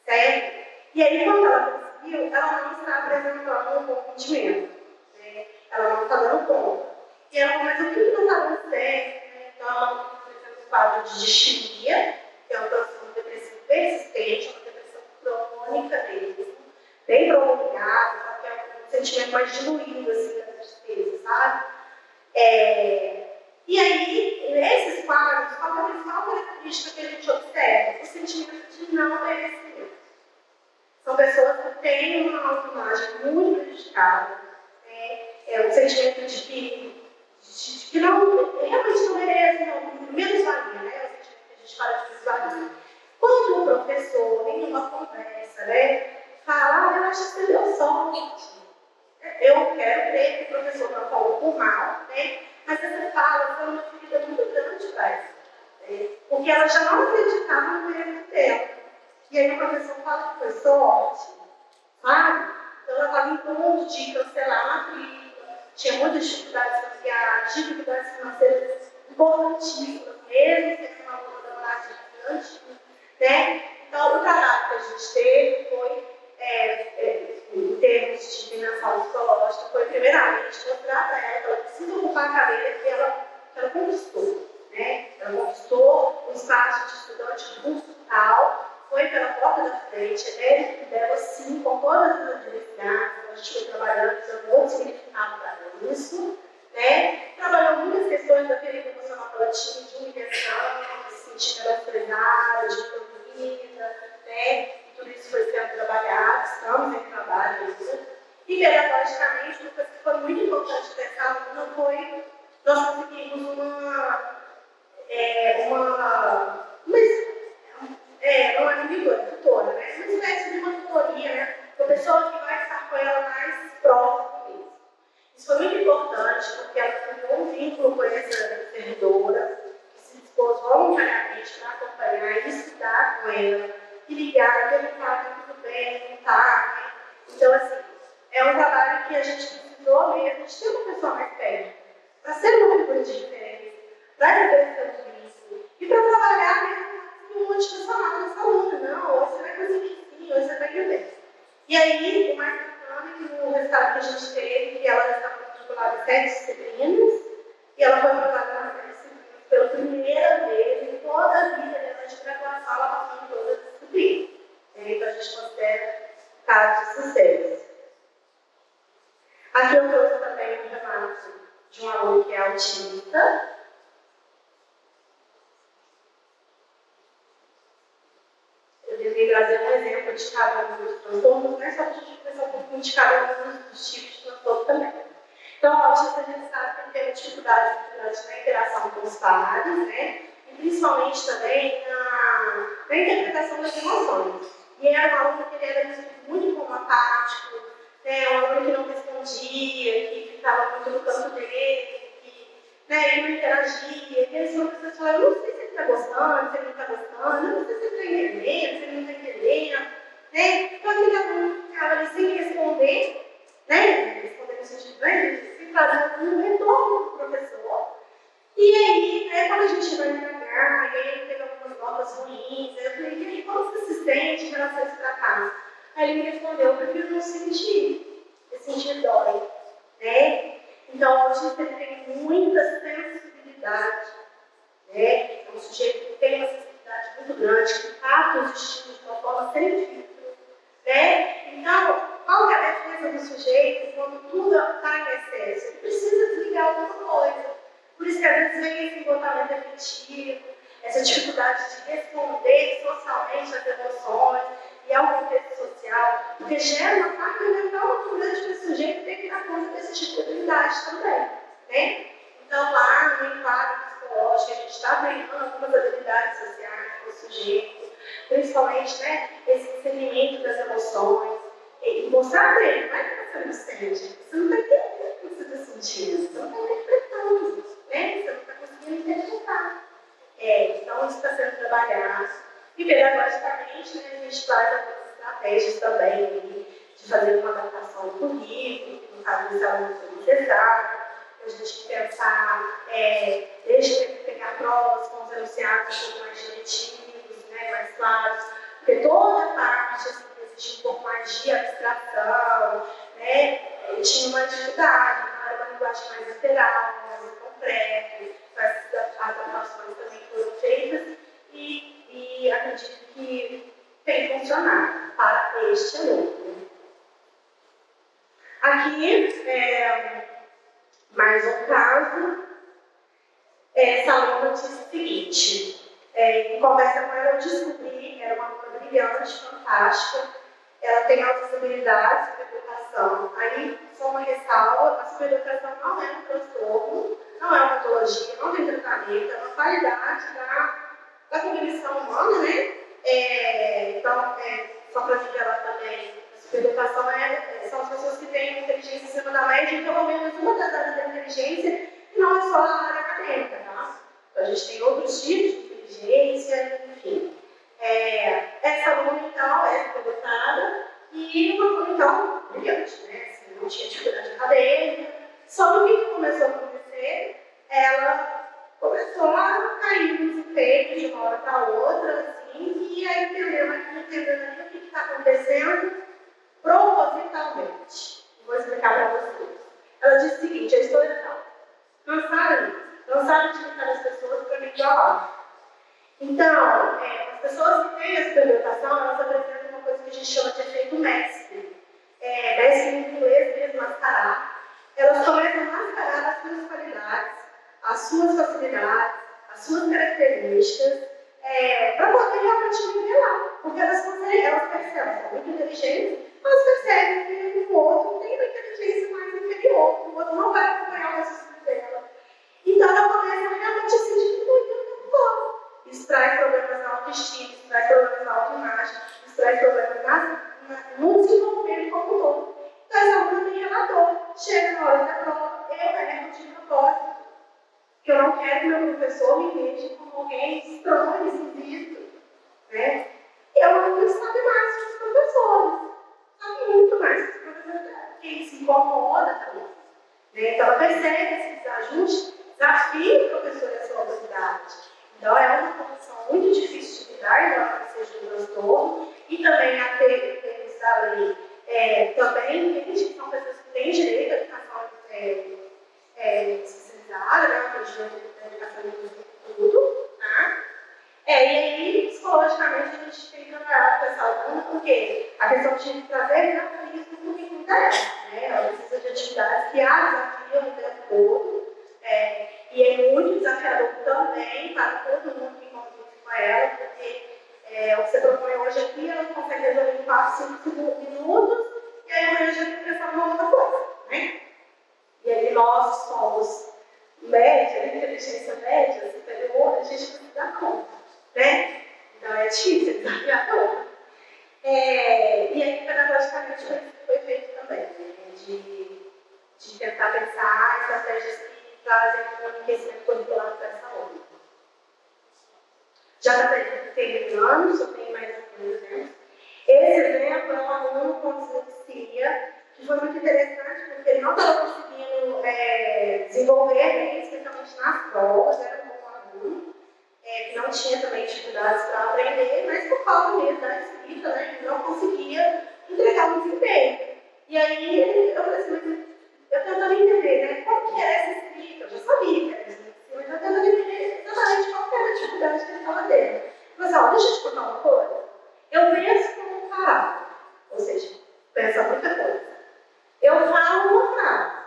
Certo? E aí, quando ela conseguiu, ela não está apresentando um bom rendimento. Né? Ela não está dando conta. E ela começa o que não está dando certo. Né? Então, ela apresenta um quadro de distimia, que é uma transtorno depressivo persistente, uma depressão crônica mesmo, bem prolongada, só que é um sentimento mais diluído assim, da tristeza, sabe? E aí, nesses quadros, qual é a principal característica que a gente observa? O sentimento de não merecimento. São pessoas que têm uma autoimagem muito prejudicada, né? É um sentimento de que não, realmente não merece, não, menos valia, né? É o sentimento que a gente fala de desvalia. Quando o professor, em uma conversa, né, fala, eu acho que você deu sorte. Eu quero crer que o professor não falou por mal, né? Mas essa fala foi uma ferida muito grande para ela, né? Porque ela já não acreditava no mérito dela. E aí o professor fala que foi sorte, sabe? Então ela estava em ponto de cancelar a matrícula, tinha muitas dificuldades familiares, dificuldades financeiras importantíssimas, mesmo sendo uma aluna da base gigante, né? Então o trabalho que a gente teve foi, em termos de dimensão psicológica, foi primeiramente mostrar para ela que ela precisa ocupar a cadeira que ela conquistou, né? Ela conquistou o espaço de estudante curso tal, foi pela porta da frente, é mérito dela sim, com todas as adversidades, a gente foi trabalhando, dando outro significado para isso, né? Trabalhou muitas questões da ferida emocional que ela tinha, de humilhação, de se sentir menosprezada, de improvida, né? E tudo isso foi sendo trabalhado, estamos em trabalho ainda. E pedagogicamente, uma coisa que foi muito importante dessa aluna foi nós conseguimos não é tutora, né? Uma espécie de uma tutoria, né? Uma pessoa que vai estar com ela mais próximo mesmo. Isso foi muito importante, porque ela criou um vínculo com essa servidora, que se dispôs voluntariamente para acompanhar e estudar com ela, e ligar, e perguntar se tudo bem, não está, né? Então, assim, é um trabalho que a gente precisou mesmo de ter uma pessoa mais perto, para ser uma figura de referência, para rever tudo isso, e para trabalhar mesmo no motivacional dessa aluna. Não, hoje você vai conseguir sim, hoje você vai ver. E aí, o mais bacana é que no resultado que a gente teve, que ela estava matriculada em 7 disciplinas, e ela foi aprovada nas 7 disciplinas pela primeira vez em toda a vida dela de graduação, ela passou em todas as disciplinas. Então, a gente considera caso de sucesso. Aqui eu trouxe também um relato de um aluno que é autista. Eu devia trazer um exemplo de cada um dos transtornos, mas só para a gente pensar um pouquinho de cada um dos tipos de transtorno também. Então, o autista, a gente sabe que tem dificuldade muito grande na interação com os pares, né? E principalmente também na interpretação das emoções. E era um aluno que era muito como apático, né? Um aluno que não respondia, que ficava muito no canto dele, que, né, ele não interagia. E eles professores falaram, eu não sei se ele está gostando, se ele não está gostando, eu não sei se ele está entendendo, se ele não está entendendo. Né? Então, aquele aluno ficava ali sem responder, né? Responder no sentido, né? Sem fazer um retorno do professor. E aí, né, quando a gente vai indagar, ele teve algumas notas ruins, eu falei, e aí, como você se sente em relação a isso para cá? Aí ele me respondeu, eu prefiro não sentir, eu sentir dói, né? Então, o autista tem muita sensibilidade, né? É um sujeito que tem uma sensibilidade muito grande, que capta os estímulos de uma forma sem filtro, né? Então, qual é a defesa do sujeito quando tudo está em excesso? Ele precisa desligar alguma coisa. às vezes vem esse embotamento efetivo, essa dificuldade de responder socialmente às emoções e ao contexto social, porque gera uma carga mental muito grande para o sujeito ter que dar conta desse tipo de habilidade também, né? Então, lá no enquadro psicológico, a gente está treinando algumas habilidades sociais para o sujeito, principalmente, né, esse discernimento das emoções, e mostrar para ele, não é que você não sente, você não está entendendo o que você está sentindo, você não está interpretando, né? Você não está conseguindo interpretar. Então, isso está sendo trabalhado. E, pedagogicamente, né, a gente traz algumas estratégias também de fazer uma adaptação do currículo, que no caso dos alunos foi necessário, a gente pensar, desde pegar provas com os enunciados um pouco mais diretivos, né, mais claros, porque toda a parte assim, existe um pouco mais de abstração, né, tinha uma dificuldade, era uma linguagem mais literal, mais concreta, essas adaptações também foram feitas e acredito que tem funcionado para este aluno. Aqui, mais um caso, essa aluna disse o seguinte, em conversa com ela eu descobri, era uma aluna brilhante, fantástica, ela tem altas habilidades para educação. Aí, só uma ressalva, a supereducação não é um transtorno, não é uma patologia, não tem tratamento, é uma qualidade da cognição humana, né? Então, só para nivelar também, a supereducação são as pessoas que têm inteligência acima da média, pelo menos uma das áreas da inteligência, e não é só a área acadêmica, tá? Então, a gente tem outros tipos de inteligência, enfim. Essa aluna, então, é superdotada e uma aluna, então, brilhante, né? Assim, não tinha dificuldade acadêmica. Só que o que começou a acontecer, ela começou a cair no desempenho de uma hora para outra, assim, e aí entendendo ali o que está acontecendo propositalmente. Vou explicar para vocês. Ela disse o seguinte, eu estou cansada de ficar as pessoas para me provar. Então, as pessoas que têm essa superdotação, elas apresentam uma coisa que a gente chama de efeito mestre. Mestre em inglês mesmo, mascarar. Elas começam a mascarar as suas qualidades, as suas facilidades, as suas características, para poder realmente nivelar. Porque elas percebem, elas são muito inteligentes, elas percebem que o outro tem uma inteligência mais inferior, o outro não vai acompanhar o raciocínio dela. Então, ela começa realmente a se diminuir o tempo todo. Isso traz problemas na autoestima, isso traz problemas na autoimagem, isso traz problemas no desenvolvimento como um todo. Então, essa aluna tem relator. Chega na hora da prova, eu erro de propósito. Porque eu não quero que meu professor me veja como alguém estranho, esquisito. Né? E eu não sabe mais que os professores. Sabe muito mais que os professores, porque se incomoda também. Né? Então, ela percebe esse desajuste, desafia o professor e a sua autoridade. Então, é uma condição muito difícil de lidar, embora não seja um transtorno, e também a termos da lei, também entende que são pessoas que têm direito à educação especializada, né, o atendimento da educação inclusiva e tudo, tá? E aí, psicologicamente, a gente tem que trabalhar com essa aluna, porque a questão de trazer desafios no currículo dela, né? Ela precisa de atividades que a desafiam o tempo todo, e é muito desafiador também para todo mundo que convive com ela, porque o que você propõe hoje aqui, ela consegue resolver em 4, 5 minutos, e aí amanhã já tem que pensar numa outra coisa, né? E aí nós somos média, inteligência média, superior, a gente não se dá conta, né? Então é difícil, é desafiador. E aí, pedagogicamente, foi feito também, né? De tentar pensar estratégias que trazem um enriquecimento curricular para essa aula. Já está terminando, só tem mais um exemplo. Esse exemplo é um aluno com dislexia, que foi muito interessante, porque ele não estava conseguindo desenvolver bem, especialmente nas provas, era um bom aluno, que não tinha também dificuldades para aprender, mas por causa mesmo da escrita, né, ele não conseguia entregar um desempenho. E aí eu falei assim, eu tentando entender, né, qual que era essa escrita, eu já sabia que era dislexia, mas eu tentando entender exatamente qual que era a dificuldade que ele estava tendo. Mas, deixa eu te contar uma coisa. Eu penso como um parágrafo, ou seja, pensa muita coisa. Eu falo uma frase,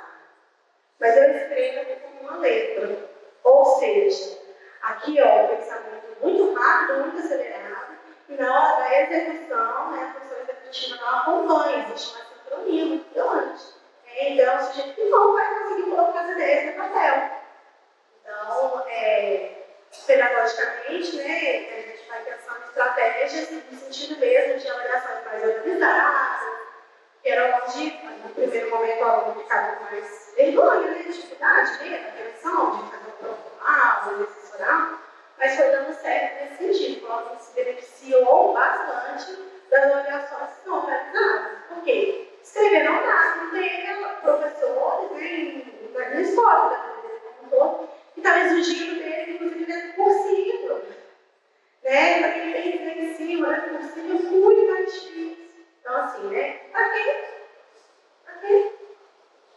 mas eu escrevo como uma letra. Ou seja, aqui ó, um pensamento muito rápido, muito acelerado, e na hora da execução, né, a função executiva não acompanha, existe uma sincronia muito grande. Então, o sujeito não vai conseguir colocar as ideias no papel. Então, pedagogicamente, né, a gente vai pensando em estratégias no sentido mesmo de avaliações mais organizadas, que era onde, no primeiro momento, o aluno ficava com mais vergonha, né, dificuldade, né, da atenção, de fazer um profissional, um assessoral, mas foi dando certo nesse sentido. O aluno se beneficiou bastante das avaliações que são realizadas. Por quê? Escrever não dá, não tem professores, né, na escola, da que estava exigindo dele, inclusive, dentro cursivo, né? Para quem tem em cima, dentro cursivo, é muito mais difícil. Então, assim, né? Para quê? Para quê?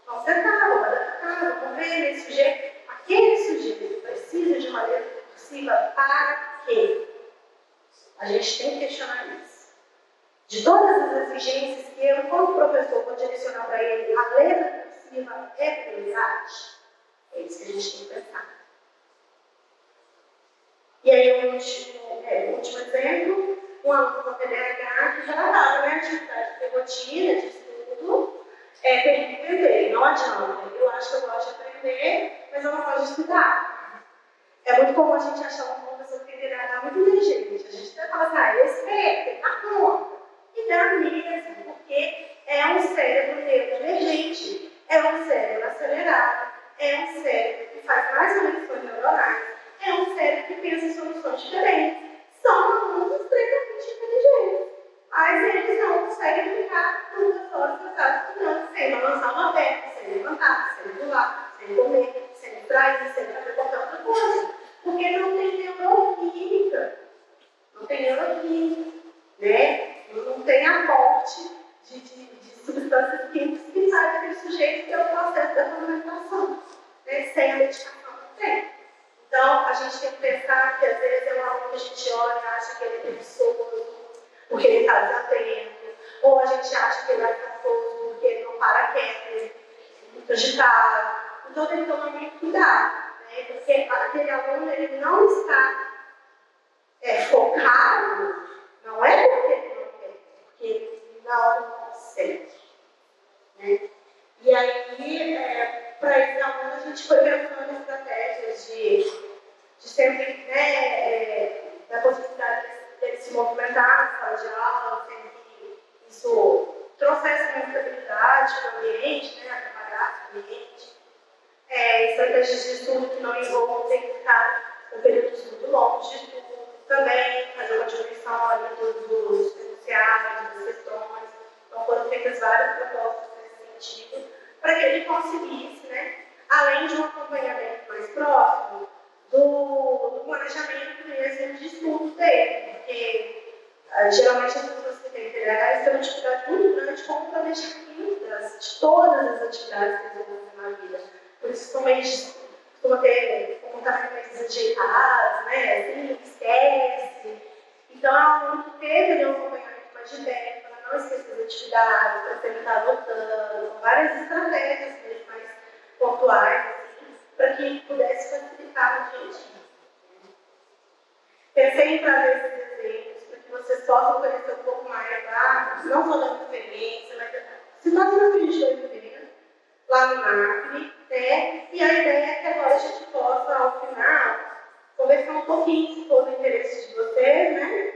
Vamos sentar, vamos adaptar, vamos ver esse sujeito. Aquele sujeito precisa de uma letra cursiva para quê? A gente tem que questionar isso. De todas as exigências que eu, como professor, vou direcionar para ele, a letra cursiva é prioridade? É isso que a gente tem que pensar. E aí, o último exemplo, um aluno com TDAH que já estava, né, atividade de rotina, de estudo, perguntei, não adianta, eu acho que eu gosto de aprender, mas eu não gosto de estudar. É muito comum a gente achar uma professor que tem TDAH muito inteligente. A gente até fala assim, respeita, ele dá conta. E dá mesmo, porque é um cérebro neurodivergente, é um cérebro acelerado, é um cérebro que faz mais conexões neuronais, é um cérebro que pensa em soluções diferentes. São alunos extremamente inteligentes, mas eles não conseguem ficar 2 horas sentados estudando sem balançar uma perna, sem levantar, sem pular, sem comer, sem distrair, sem fazer qualquer outra coisa. Porque não tem neuroquímica. Não tem neuroquímica, né? Não tem aporte de substâncias químicas que faz aquele sujeito ter o processo da fermentação, né? Sem a medicação não tem. Então, a gente tem que pensar que às vezes é um aluno que a gente olha e acha que ele é preguiçoso, porque ele está desatento, ou a gente acha que ele é cansoso porque ele não para quieto, ele é muito agitado. Então, tem que tomar muito cuidado, né? Porque aquele aluno ele não está focado, não é porque ele não quer, porque ele não consegue. Né? E aí, para esse aluno, a gente foi pensando em estratégias de sempre, né, da possibilidade dele se movimentar na sala de aula, sem que isso trouxesse uma instabilidade para o ambiente, né, atrapalhasse o ambiente. Estratégias de estudo que não envolvam ter que ficar com períodos muito longos de estudo, também fazer uma diminuição ali dos enunciados, das questões. Então, foram feitas várias propostas nesse sentido, para que ele conseguisse, né, além de um acompanhamento mais próximo, do planejamento mesmo de estudo dele, porque geralmente as pessoas que têm TDAH têm uma dificuldade muito grande com o planejamento de todas as atividades que eles vão fazer na vida. Por isso, costuma ter comportamento mais desajeitado, né? Assim, esquece. Então, é um aluno que teve um acompanhamento mais de perto, para não esquecer as atividades, para sempre estar adotando, várias estratégias mesmo mais pontuais, assim, para que pudesse facilitar o dia a dia. Pensei em trazer esses exemplos para que vocês possam conhecer um pouco mais não só da minha experiência, mas situações que a gente foi vivendo lá no NAFNE, né? E a ideia é que agora a gente possa, ao final, conversar um pouquinho, se for do interesse de vocês, né?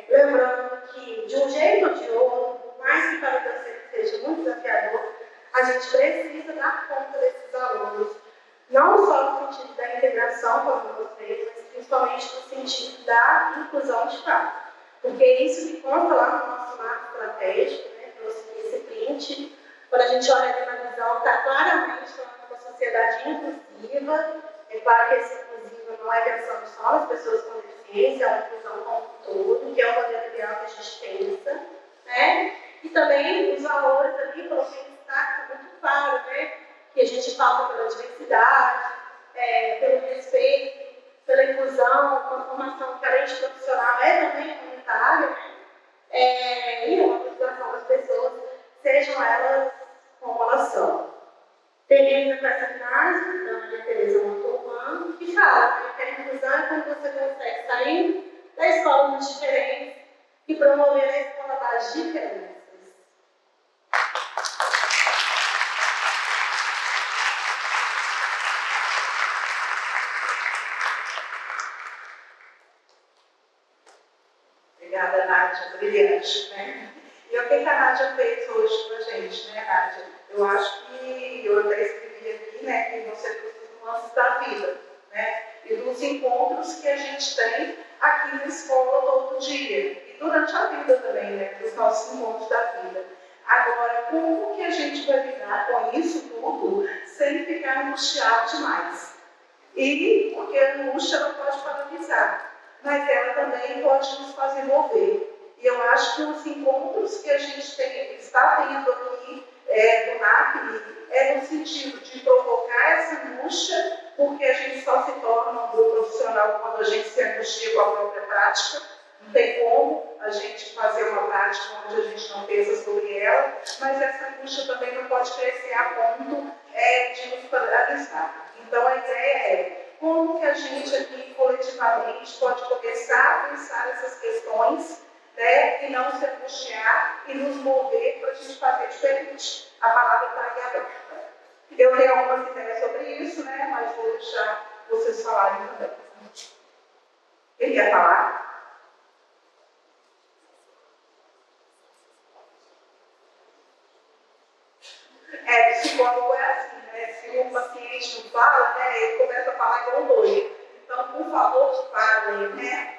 Lembrando que, de um jeito ou de outro, por mais que para vocês seja muito desafiador, a gente precisa dar conta desses alunos, não só no sentido da integração com vocês, mas principalmente no sentido da inclusão de fato. Porque é isso que conta lá no nosso mapa estratégico, né? Trouxe esse print. Quando a gente olha ali na visão, está claramente falando de uma sociedade inclusiva. É claro que esse inclusivo não é pensando só nas pessoas com deficiência, é uma inclusão como um todo, que é o modelo ideal que a gente pensa. Né? E também os valores ali, coloquei em destaque, muito claro, né? Que a gente fala pela diversidade, pelo respeito, pela inclusão, com a formação carente profissional é também humanitária, e a valorização das pessoas, sejam elas como elas são. Termino com essa frase da Maria Tereza Montour, fala, né, que a inclusão é quando você consegue sair da escola dos diferentes e promover a escola das diferenças. Obrigada, Nádia, brilhante, né? E o que a Nádia fez hoje com a gente, né, Nádia? Eu acho que, eu até escrevi aqui, né, que você trouxe os nuances da vida, né? E dos encontros que a gente tem aqui na escola todo dia. E durante a vida também, né? Dos nossos encontros da vida. Agora, como que a gente vai lidar com isso tudo sem ficar angustiado demais? E porque a angústia ela pode paralisar, mas ela também pode nos fazer mover. E eu acho que os encontros que a gente está tendo aqui do NAPNI é no sentido de provocar essa angústia, porque a gente só se torna um bom profissional quando a gente se angustia com a própria prática. Não tem como a gente fazer uma prática onde a gente não pensa sobre ela, mas essa angústia também não pode crescer a ponto de nos paralisar. Então, a ideia é como que a gente aqui, coletivamente, pode começar a pensar essas questões, né, e não se angustiar e nos mover para a gente fazer diferente. A palavra está aí aberta. Eu tenho algumas ideias sobre isso, né, mas vou deixar vocês falarem também. Quem quer falar? Psicólogo é assim, né? Se um paciente não fala, né, ele começa a falar igual um doido. Então, por favor, falem, né?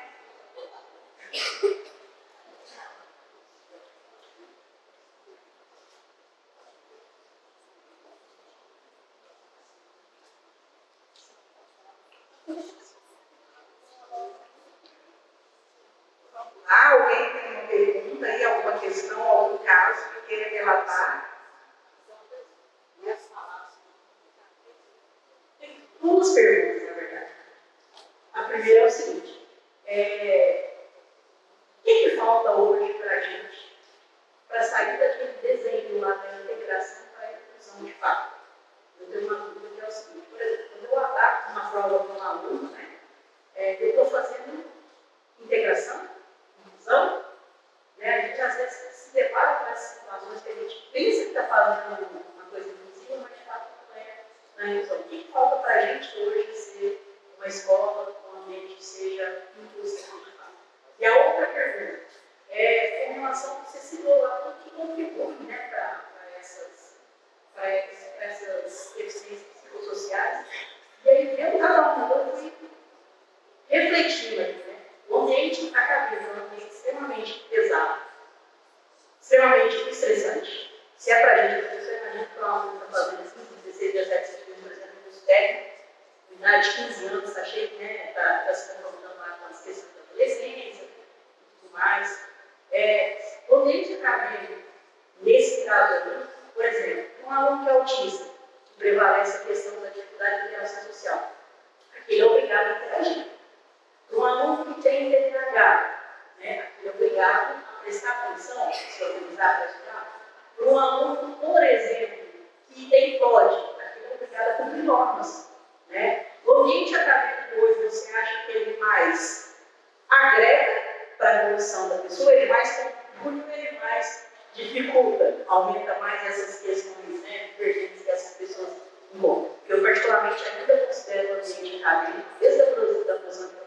Alguém tem uma pergunta aí, alguma questão, algum caso que queira relatar? Tem duas perguntas, na verdade. A primeira é o seguinte: o que falta hoje para a gente para sair daquele desenho lá da integração para a inclusão de fato? Eu tenho uma dúvida que é o seguinte: por exemplo, quando eu adapto uma prova para um aluno, né, eu estou fazendo integração, inclusão, né, a gente às vezes se depara com essas situações que a gente pensa que está fazendo uma coisa inclusiva, mas de fato não é na inclusão. O que falta para a gente hoje ser uma escola, um ambiente que seja inclusivo de fato? E a outra pergunta com relação ao que você citou lá, o que contribui, né, para essas deficiências psicossociais. E aí, vendo cada um, eu fui refletindo aqui, né? O ambiente acadêmico é um ambiente extremamente pesado, extremamente estressante. Se é para a gente, você imagina que o aluno está fazendo 16, 17 segundos, por exemplo, no técnico, com idade de 15 anos, está cheio, né? Está se confrontando lá com as questões da adolescência e tudo mais. O ambiente acadêmico, nesse caso aqui, por exemplo, um aluno que é autista, que prevalece a questão da dificuldade de interação social, aquele é obrigado a interagir. Um aluno que tem TDAH, né, aquele é obrigado a prestar atenção, se organizar para estudar. Um aluno, por exemplo, que tem TOD, aquele é obrigado a cumprir normas. Né? O ambiente acadêmico hoje, você acha que ele mais agrega para a evolução da pessoa, ele mais contribui, ele mais dificulta, aumenta mais essas questões, né, divergentes que essas pessoas encontram. Eu, particularmente, ainda considero o ambiente acadêmico, desde a produção da professora,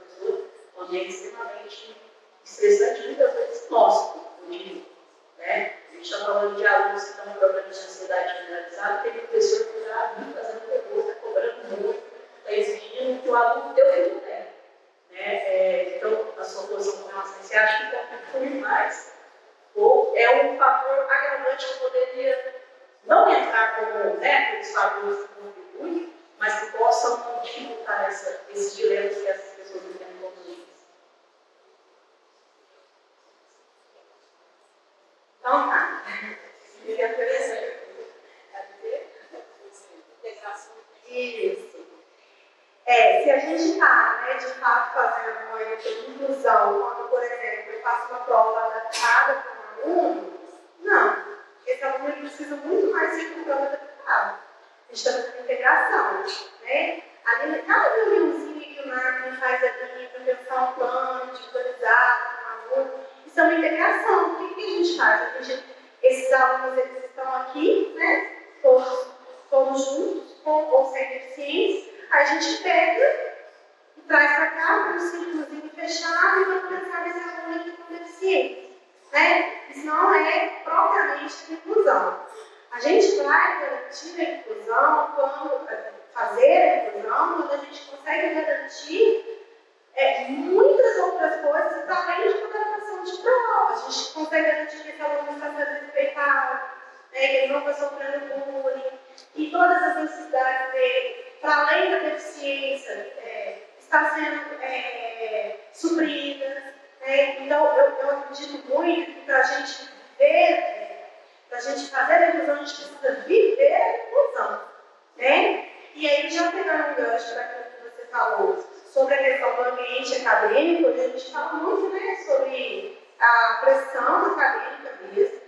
um ambiente extremamente estressante, muitas vezes tóxico, eu diria. Né? A gente está falando de alunos que estão com problemas de ansiedade generalizada, tem professor que está fazendo pergunta, está cobrando muito, está exigindo que o aluno dê o que ele tem. Né? Então, a sua posição com relação a isso, você acha que pode contribuir mais? Ou é um fator agravante que poderia não entrar como, né, aqueles fatores que contribuem, mas que possam dificultar esses dilemas que essas pessoas enfrentam todos os dias? Então, tá. Isso. Se a gente está, né, de fato, fazendo uma inclusão, quando, por exemplo, eu faço uma prova adaptada para um aluno, não. Esse aluno ele precisa muito mais ser prova adaptada. A gente está fazendo integração, né? Ali, cada reuniãozinha faz? Esses alunos, eles estão aqui, né? Todos juntos, com ou sem deficiência, a gente pega e traz para cá um círculozinho fechado e vamos pensar nesse aluno aqui com deficiência. Né? Isso não é propriamente a inclusão. A gente vai garantir a inclusão fazer a inclusão quando a gente consegue garantir muitas outras coisas para além de uma adaptação de prova. A gente consegue garantir que esse aluno está sendo respeitado, né, que ele não está sofrendo bullying, e todas as necessidades dele, para além da deficiência, está sendo supridas. Então, eu acredito muito que para a gente viver, para a gente fazer a inclusão, a gente precisa viver a inclusão. Né? E aí, já pegando um gancho para aquilo que você falou sobre a questão do ambiente acadêmico, a gente fala muito, né, sobre a pressão acadêmica mesmo.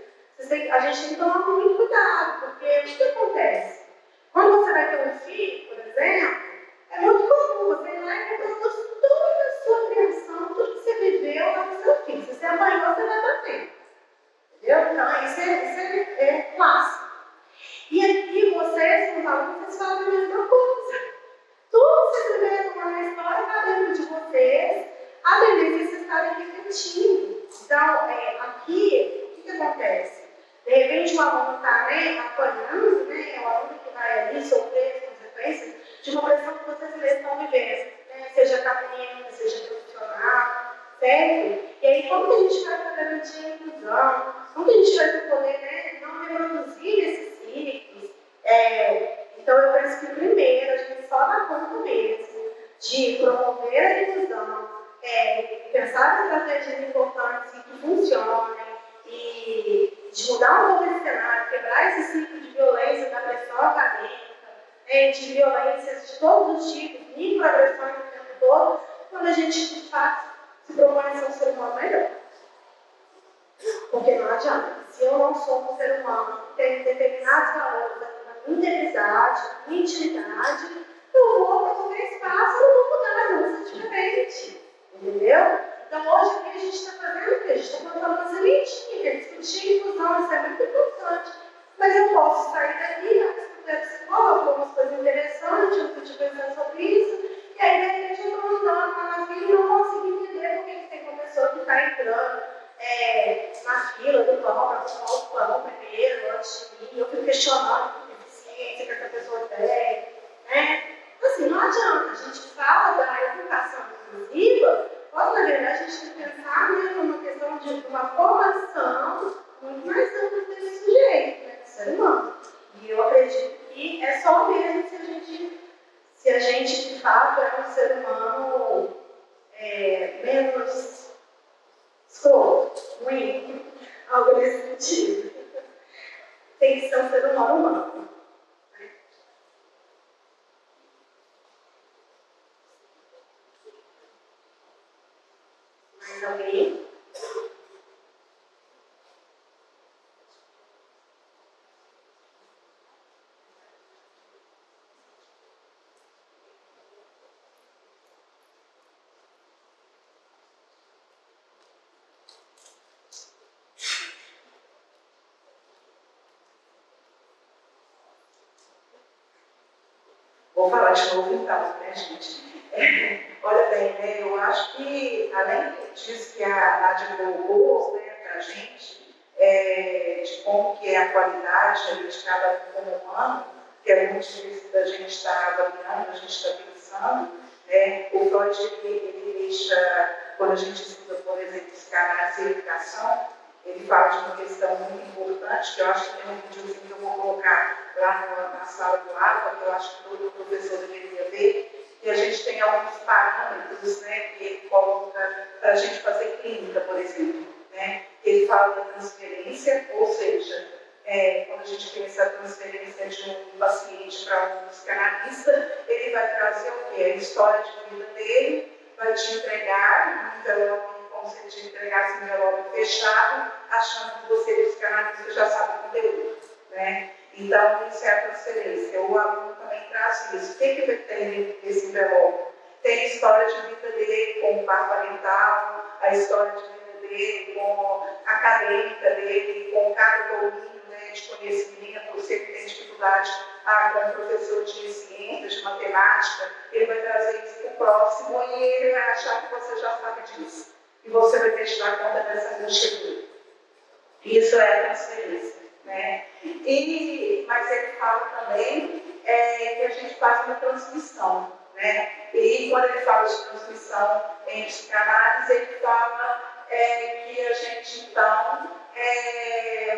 A gente tem que tomar muito cuidado, porque o que acontece? Quando você vai ter um filho, por exemplo, é muito comum você ir lá e reproduz toda a sua criação, tudo que você viveu lá no seu filho. Se você apanhou, você vai bater. Entendeu? Então, isso é clássico. E aqui, vocês, os alunos, vocês fazem a mesma coisa. Tudo que vocês viveram na história está dentro de vocês, a tendência é vocês estarem repetindo. Então, aqui, o que acontece? De repente, o aluno está apanhando, né? É o aluno que vai ali sofrer as consequências de uma pressão que vocês mesmos estão vivendo, né? Seja acadêmica, seja profissional, certo? E aí, como que a gente vai para garantir a inclusão? Como que a gente vai poder, né, não reproduzir esses ciclos? Então, eu penso que primeiro a gente só dá conta mesmo de promover a inclusão, pensar em estratégias importantes e que funcionem, e de mudar um pouco esse cenário, quebrar esse ciclo de violência da pressão acadêmica, de violências de todos os tipos, microagressões o tempo todo, quando a gente, de fato, se propõe a ser um ser humano melhor. Porque não adianta. Se eu não sou um ser humano que tem determinados valores, da minha integridade, da minha intimidade, eu vou para qualquer espaço, eu não vou mudar, eu vou ser diferente. Entendeu? Então, hoje aqui a gente está fazendo o quê? A gente está plantando uma sementinha, discutir inclusão, isso é muito importante. Mas eu posso sair daqui, discutir psicólogo, algumas coisas interessantes, eu estou pensando sobre isso, e aí, de repente, eu estou andando lá na fila e não consigo entender por que tem uma pessoa que está entrando na fila do pão para comprar o pão primeiro, antes de mim. Eu fico questionando a deficiência que essa pessoa tem, né? Assim, não adianta. A gente fala da educação inclusiva, mas, na verdade, a gente tem que pensar numa questão de uma formação muito mais ampla desse sujeito, né, do ser humano. E eu acredito que é só mesmo se a gente de fato é um ser humano menos escroto, ruim, algo nesse sentido. Tem que ser um ser humano. Mais alguém? Vou falar de novo então, né, gente? Olha bem, né, eu acho que, além disso que a Nádia colocou, né, para a gente, de como que é a qualidade ali de cada um como humano, que é muito difícil da gente estar avaliando, a gente está pensando, né, o Freud, ele deixa, quando a gente estuda, por exemplo, psicanálise e educação, ele fala de uma questão muito importante, que eu acho que tem um videozinho que eu vou colocar lá na sala do APA, que eu acho que todo professor deveria ver, que a gente tem alguns parâmetros, né, que ele coloca para a gente fazer clínica, por exemplo. Né? Ele fala da transferência, ou seja, quando a gente pensa a transferência de um paciente para um psicanalista, ele vai trazer o quê? A história de vida dele, vai te entregar um envelope, como se ele te entregasse um envelope fechado, achando que você, psicanalista, já sabe o conteúdo. Né? Então, isso é a transferência. O aluno também traz isso. O que tem nesse envelope? Tem a história de vida dele com o par parental, a história de vida dele, com a acadêmica dele, com cada domínio, né, de conhecimento, se ele tem dificuldade com o professor de ciências, de matemática, ele vai trazer isso para o próximo e ele vai achar que você já sabe disso. E você vai ter que dar conta dessa angústia dele. Isso é a transferência, né? Mas ele fala também que a gente faz uma transmissão, né? E quando ele fala de transmissão em psicanálise, ele fala que a gente, então,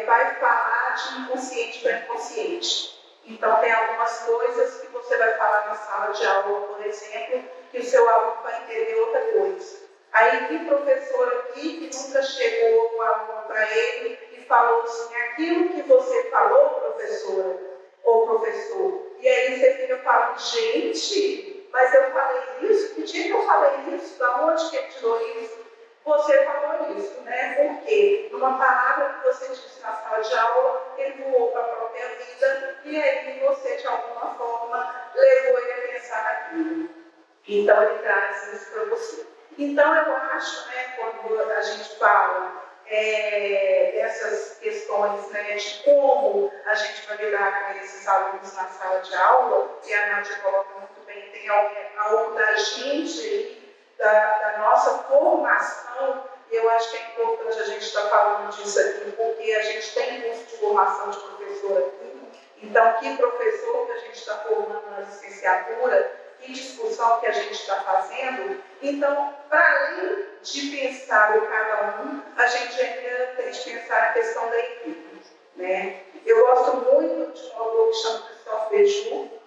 vai falar de inconsciente para inconsciente. Então, tem algumas coisas que você vai falar na sala de aula, por exemplo, que o seu aluno vai entender outra coisa. Aí, que professor aqui que nunca chegou o aluno para ele e falou assim, aquilo que você falou, professora ou professor, e aí você fica falando, gente, mas eu falei isso? Que dia que eu falei isso? Da onde que ele tirou isso? Você falou isso, né? Porque numa palavra que você disse na sala de aula, ele voou para a própria vida e aí você, de alguma forma, levou ele a pensar naquilo. Então, ele traz isso para você. Então, eu acho, né, quando a gente fala dessas questões, né, de como a gente vai lidar com esses alunos na sala de aula, e a Nádia coloca muito bem, tem algo da gente aí, da nossa formação, e eu acho que é importante a gente estar falando disso aqui, porque a gente tem curso de formação de professor aqui, então, que professor que a gente está formando na licenciatura, que discussão que a gente está fazendo. Então, para além de pensar em cada um, a gente ainda tem de pensar na questão da equipe, né? Eu gosto muito de um autor que chama Christophe Béjou,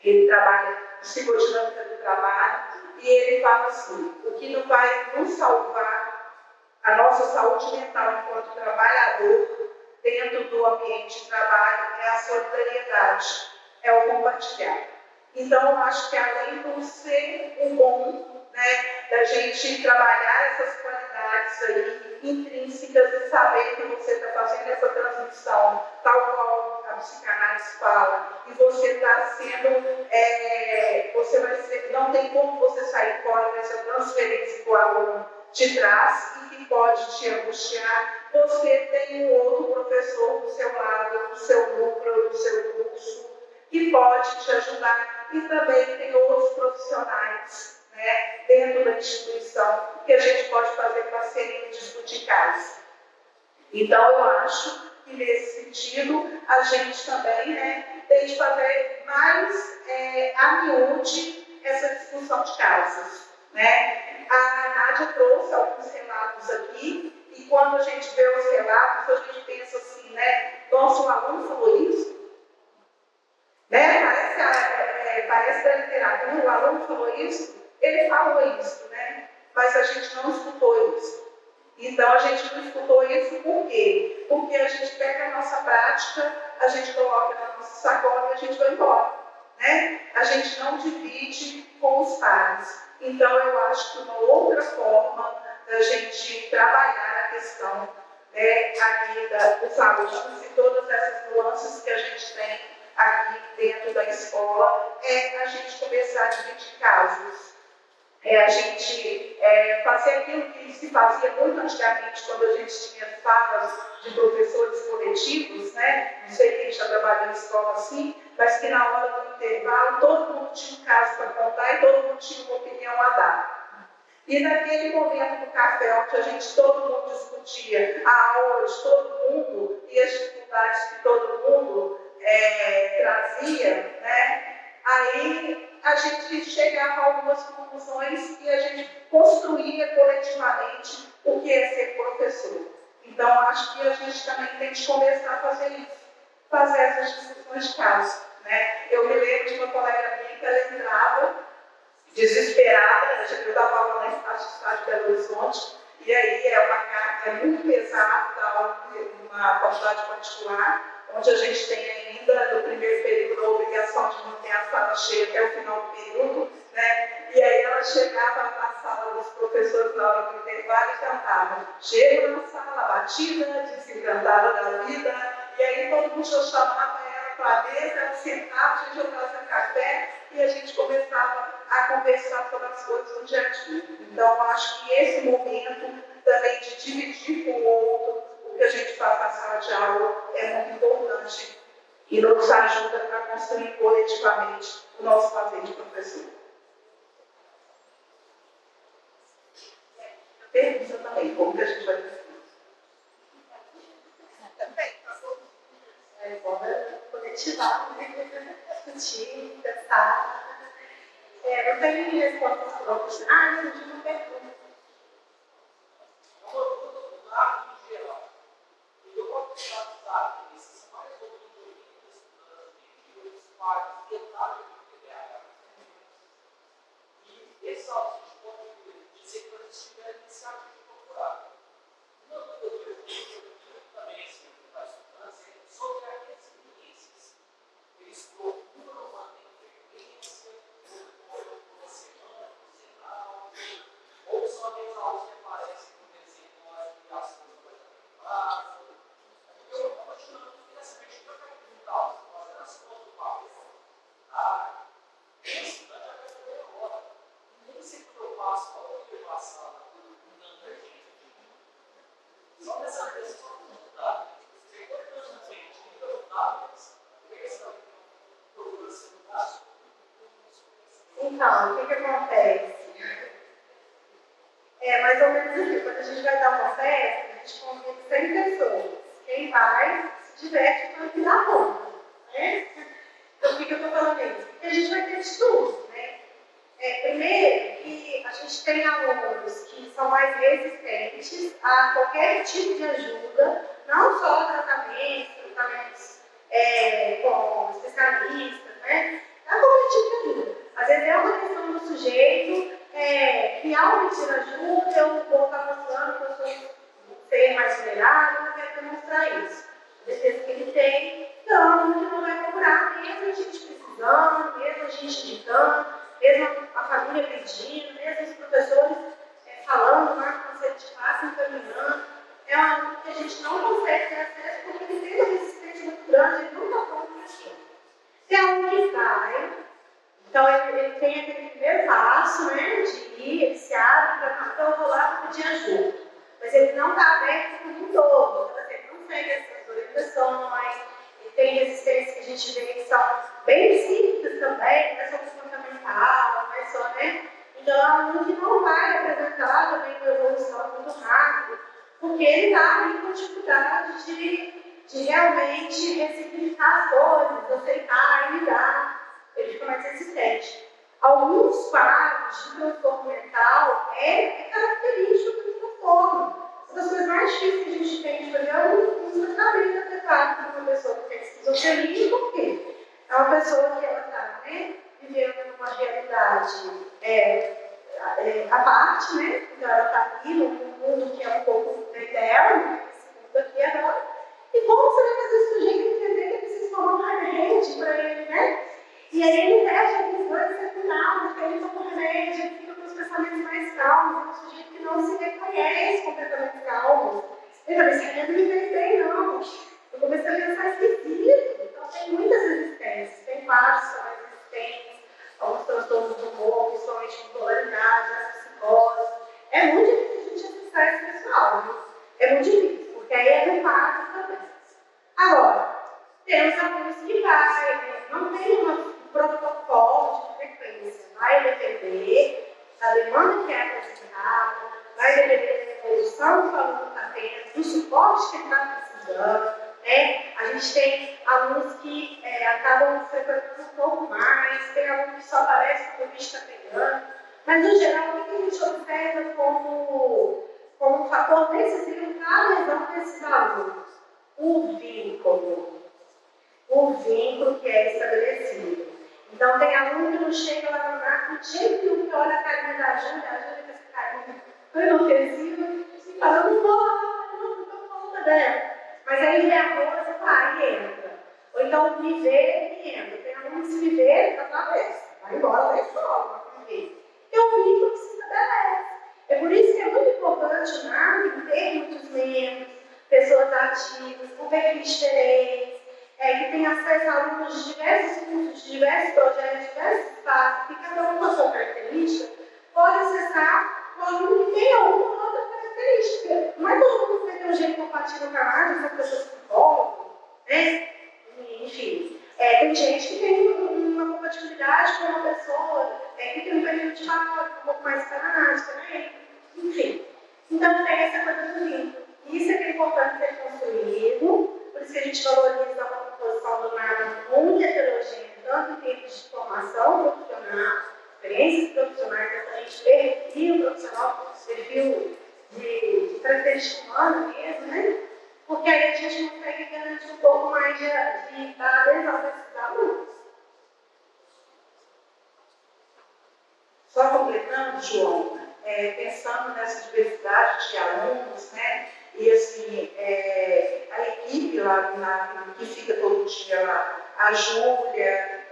ele trabalha psicodinâmica do trabalho, e ele fala assim, o que não vai nos salvar a nossa saúde mental enquanto trabalhador dentro do ambiente de trabalho é a solidariedade, é o compartilhar. Então, eu acho que além do ser um bom, né, da gente trabalhar essas qualidades aí intrínsecas e saber que você está fazendo essa transmissão, tal qual a psicanálise fala, e você está sendo, você vai ser, não tem como você sair fora dessa transferência que o aluno te traz e que pode te angustiar, você tem um outro professor do seu lado, do seu núcleo, do seu curso, que pode te ajudar, e também tem outros profissionais, né, dentro da instituição que a gente pode fazer parceria e discutir casos. Então, eu acho que nesse sentido a gente também, né, tem de fazer mais a miúde essa discussão de casos, né? A Nádia trouxe alguns relatos aqui e quando a gente vê os relatos a gente pensa assim, né, nosso aluno falou isso? Né? Parece da literatura, o aluno falou isso, ele falou isso, né? Mas a gente não escutou isso. Então, a gente não escutou isso por quê? Porque a gente pega a nossa prática, a gente coloca na nossa sacola e a gente vai embora, né? A gente não divide com os pares. Então, eu acho que uma outra forma da gente trabalhar a questão, né, aqui dos alunos e todas essas nuances que a gente tem aqui dentro da escola, a gente começar a dividir casos. A gente fazer aquilo que se fazia muito antigamente, quando a gente tinha salas de professores coletivos, né? Não sei quem já trabalhou em escola assim, mas que na hora do intervalo todo mundo tinha um caso para contar e todo mundo tinha uma opinião a dar. E naquele momento do café, onde a gente todo mundo discutia a aula de todo mundo e as dificuldades que todo mundo trazia, né? Aí a gente chegava a algumas conclusões e a gente construía coletivamente o que é ser professor. Então, acho que a gente também tem que começar a fazer isso, fazer essas discussões de caso, né? Eu me lembro de uma colega minha que ela entrava desesperada, eu estava aula na Estádio de Belo Horizonte, e aí é uma carga muito pesada, uma faculdade particular, onde a gente tem ainda, no primeiro período, a obrigação de manter a sala cheia até o final do período, né? E aí ela chegava na sala dos professores na hora do intervalo e cantava, chego na sala, batida, desencantada da vida, e aí todo mundo já chamava ela para a mesa, ela sentava, a gente ia trazer café, e a gente começava a conversar sobre as coisas do dia a dia. Então, acho que esse momento também de dividir e nos ajuda para construir coletivamente o nosso fazer de professor. Pergunta também, como que a gente vai fazer isso? Coletivar, né? Discutir, pensar. Não tem respostas prontas. Não tinha uma pergunta. Então, o que acontece? Mais ou menos assim, quando a gente vai dar uma festa, a gente convida 100 pessoas. Quem vai se diverte com aquilo da roupa, né? Então, por que eu estou falando isso? Porque a gente vai ter de tudo, né? Primeiro, que a gente tem alunos que são mais resistentes a qualquer tipo de ajuda, não só tratamentos com especialistas, né? A qualquer tipo de ajuda. Às vezes é uma questão do sujeito que ao pedir ajuda, eu vou estar mostrando que eu sou ser mais vulnerável, eu quero demonstrar isso. A defesa que ele tem, então, que não vai procurar, mesmo a gente precisando, mesmo a gente indicando, mesmo a família pedindo, mesmo os professores falando, marca o conceito de classe, encaminhando. É algo que a gente não consegue ter acesso porque ele tem uma resistência muito grande, ele nunca compra aquilo. Se é um que vai, então ele tem aquele primeiro passo, né, de ir, ele se abre para eu vou lá pedir ajuda. Mas ele não está aberto para o mundo todo, então ele não segue essas orientações, ele tem resistência que a gente vê que são bem simples também, não é só comportamental, não é só, né? Então é um aluno que não vai apresentar também uma evolução muito rápida, porque ele está ali com dificuldade de realmente ressignificar as coisas, aceitar e lidar. Ele fica mais resistente. Alguns quadros de transtorno mental é característico do transtorno. Uma das coisas mais difíceis que a gente tem de fazer é um tratamento adequado para uma pessoa que tem esquizofrenia, por quê? É uma pessoa que ela está, né, vivendo uma realidade à parte, né? Então ela está ali num mundo que é um pouco dela, né? Esse mundo aqui agora. E como você vai fazer esse sujeito entender que precisa tomar um remédio para ele, né? E aí ele perde a visão secundária, porque ele toma remédio, ele fica com os pensamentos mais calmos, é um sujeito que não se reconhece com pensamentos calmos. Ele fala, esse remédio não me fez bem, não. Eu comecei a pensar esquisito. Então tem muitas resistências, tem vários que são mais resistentes, alguns transtornos do humor, principalmente com polaridade, as psicoses. É muito difícil a gente acessar esse pessoal, viu? É muito difícil, porque aí é do quadro também. Agora, temos alunos que não tem um protocolo de frequência, vai depender da demanda que é apresentada, vai depender da evolução que o aluno está tendo, do suporte que ele está precisando, né? A gente tem alunos que acabam frequentando um pouco mais, tem aluno que só aparece quando o bicho está pegando, mas no geral, o que a gente observa como um fator decisivo para a lesão desses alunos? O vínculo que é estabelecido. Então, tem aluno que não chega lá no NAC, o dia que olha a carinha da Júlia, a Júlia com essa carinha foi inofensiva, e fala, não vou lá, não dou conta dela. Mas aí vê a moça, vai e entra. Ou então, me vê e entra. Tem aluno que se me vê, atravessa. Vai embora da escola, vai me ver. É um vínculo que se estabelece. É por isso que é muito importante o NAC ter muitos membros, pessoas ativas, com perfis diferentes, que tem acesso a alunos de diversos cursos, de diversos projetos, de diversos espaços, que cada um com a sua característica, pode acessar o aluno que tem alguma outra característica. Não é todo mundo que vai ter um jeito compatível com a arte, são pessoas que voltam, né? Enfim. Tem gente que tem uma compatibilidade com uma pessoa que tem um período de namoro um pouco mais fanática, né? Enfim. Então tem essa coisa do vínculo. Isso é que é importante ser construído, por isso que a gente valoriza uma composição do nada muito heterogênea, tanto em termos de formação profissional, experiências profissionais, exatamente perfil profissional, perfil de característica humana mesmo, né? Porque aí a gente consegue garantir um pouco mais de adesão desses alunos. Só completando, João, pensando nessa diversidade de alunos, né? E assim, a equipe lá do NAP, que fica todo dia lá, a Júlia,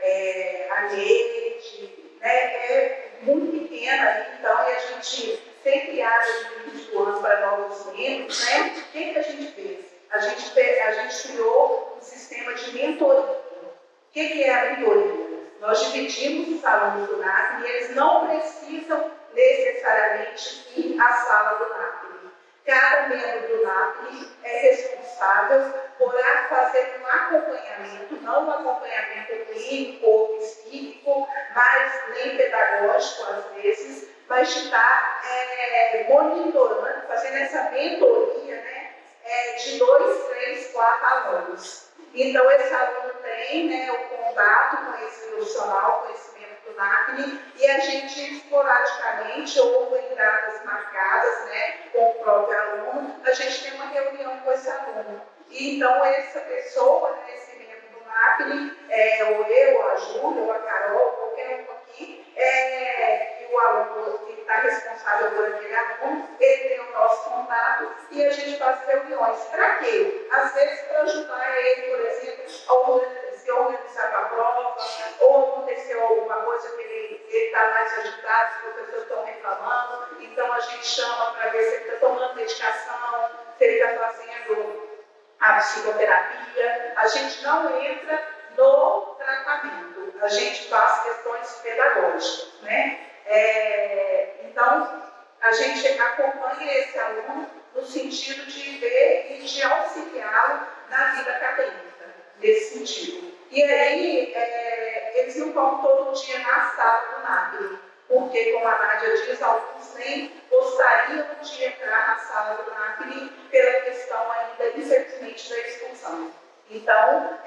a Neide, né? É muito pequena, então, e a gente sempre abre no início do ano para novos membros, né? O que a gente fez? A gente criou um sistema de mentoria. O que é a mentoria? Nós dividimos os alunos do NAP e eles não precisam necessariamente ir à sala do NAP. Cada membro do NAP é responsável por fazer um acompanhamento, não um acompanhamento clínico ou psíquico, mas nem pedagógico às vezes, mas de estar monitorando, fazendo essa mentoria, né, de 2, 3, 4 alunos. Então, esse aluno tem, né, o contato com esse profissional, conhecimento do NAPNE, e a gente, esporadicamente, ou em datas marcadas, né, com o próprio aluno, a gente tem uma reunião com esse aluno. E, então, essa pessoa, né, esse membro do NAPNE, ou eu, a Júlia, ou a Carol, qualquer um aqui, e o aluno que está responsável por aquele aluno, ele tem o nosso contato e a gente faz reuniões. Para quê? Às vezes para ajudar ele, por exemplo, a se organizar para a prova, ou aconteceu alguma coisa que ele está mais agitado, os professores estão reclamando, então a gente chama para ver se ele está tomando medicação, se ele está fazendo a psicoterapia. A gente não entra no tratamento, a gente faz questões pedagógicas, né? Então, a gente acompanha esse aluno no sentido de ver e de auxiliá-lo na vida acadêmica, nesse sentido. E aí, eles não vão todo dia na sala do NAP, porque, como a Nádia diz, alguns nem gostariam de entrar na sala do NAP pela questão ainda, infelizmente, da expulsão. Então,